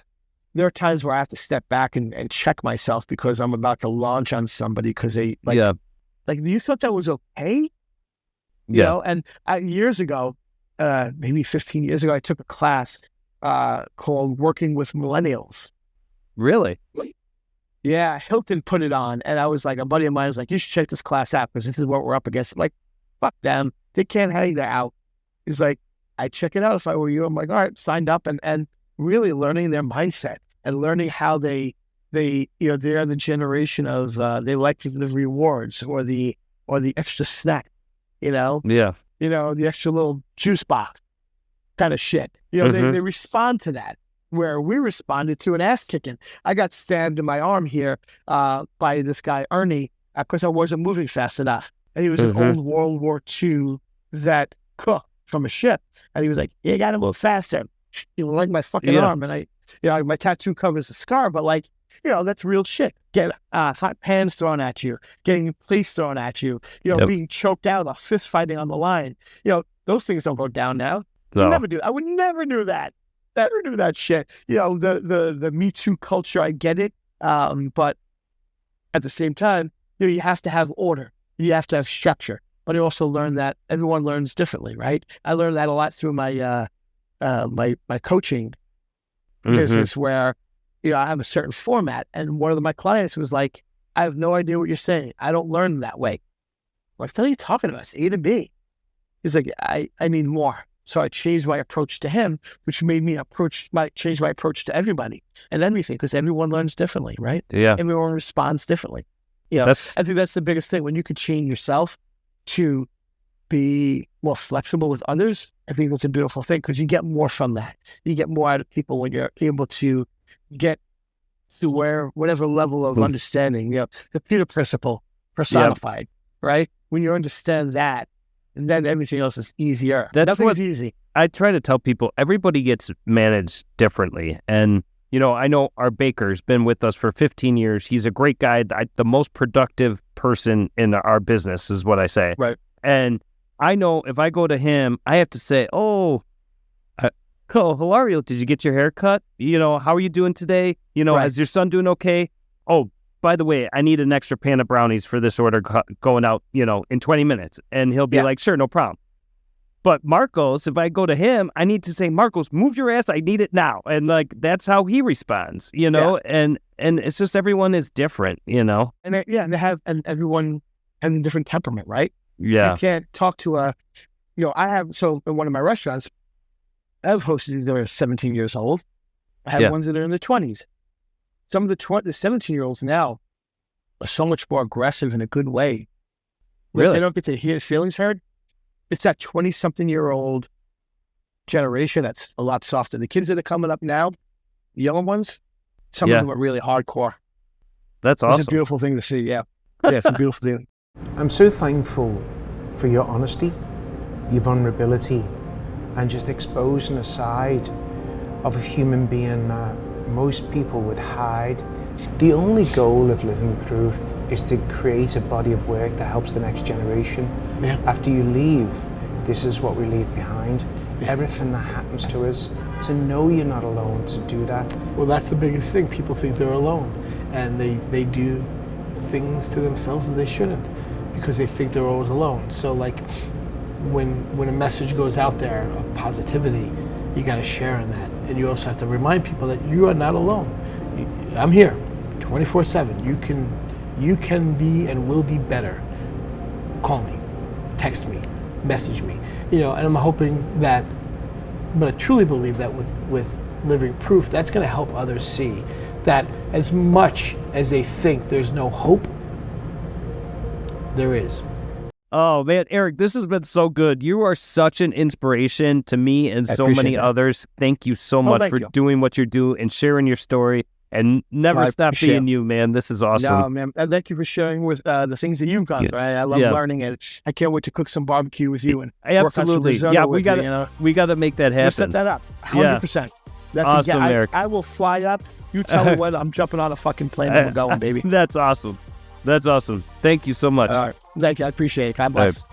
there are times where I have to step back and check myself because I'm about to launch on somebody because they like you thought that was okay, you know. And years ago, maybe 15 years ago, I took a class called Working with Millennials. Really? Yeah, Hilton put it on, and I was like, a buddy of mine was like, "You should check this class out because this is what we're up against." I'm like, fuck them, they can't hang that out. He's like, I'd check it out if I were you. I'm like, all right, signed up, and really learning their mindset and learning how they're the generation of they like the rewards or the extra snack, the extra little juice box kind of shit. They respond to that, where we responded to an ass kicking. I got stabbed in my arm here by this guy Ernie because I wasn't moving fast enough, and he was an old World War II vet cook from a ship, and he was like, "You got to move faster." Like my fucking arm, and I, my tattoo covers the scar, but that's real shit. Get hot pans thrown at you, getting plates thrown at you, being choked out, or fist fighting on the line. Those things don't go down now. No. I would never do that. Never do that shit. The Me Too culture, I get it, but at the same time, you have to have order. You have to have structure. But I also learned that everyone learns differently, right? I learned that a lot through my my coaching business, where I have a certain format, and one of my clients was like, "I have no idea what you're saying. I don't learn that way." I'm like, what are you talking about? It's A to B. He's like, I need more. So I changed my approach to him, which made me change my approach to everybody and everything, because everyone learns differently, right? Yeah. Everyone responds differently. I think that's the biggest thing. When you could change yourself to be more flexible with others, I think that's a beautiful thing, because you get more from that. You get more out of people when you're able to get to whatever level of understanding, the Peter principle personified, right? When you understand that, and then everything else is easier. Nothing's easy. I try to tell people, everybody gets managed differently. And, I know our baker's been with us for 15 years. He's a great guy. The most productive person in our business is what I say. Right. And I know if I go to him, I have to say, how are you? Did you get your hair cut? How are you doing today? Right. Is your son doing okay? Oh, by the way, I need an extra pan of brownies for this order going out, in 20 minutes. And he'll be like, sure, no problem. But Marcos, if I go to him, I need to say, Marcos, move your ass. I need it now. And that's how he responds, and it's just, everyone is different, And everyone has a different temperament, right? Yeah. You can't talk to in one of my restaurants, I've hosted that are 17 years old. I have ones that are in their 20s. Some of the 17-year-olds now are so much more aggressive in a good way. Really? They don't get to hear feelings heard. It's that 20-something-year-old generation that's a lot softer. The kids that are coming up now, the younger ones, some of them are really hardcore. That's awesome. It's a beautiful thing to see, yeah. Yeah, it's a beautiful thing. I'm so thankful for your honesty, your vulnerability, and just exposing a side of a human being that most people would hide. The only goal of Living Proof is to create a body of work that helps the next generation. Yeah. After you leave, this is what we leave behind. Yeah. Everything that happens to us, to know you're not alone, to do that. Well, that's the biggest thing. People think they're alone, and they do things to themselves that they shouldn't, because they think they're always alone. So when a message goes out there of positivity, you got to share in that. And you also have to remind people that you are not alone. I'm here 24/7. You can be and will be better. Call me, text me, message me. And I'm hoping that, but I truly believe that with Living Proof, that's going to help others see that as much as they think there's no hope, there is. Oh, man, Eric, this has been so good. You are such an inspiration to me and so many others. Thank you so much for doing what you do and sharing your story and never stop being you, man. This is awesome. No, man. And thank you for sharing with the things that you've gone through. I love learning it. I can't wait to cook some barbecue with you and absolutely. Work on some Yeah, we got to make that happen. We'll set that up. 100%. That's awesome, Eric. I will fly up. You tell me when. I'm jumping on a fucking plane and we're going, baby. That's awesome. That's awesome. Thank you so much. Thank you. I appreciate it. God bless.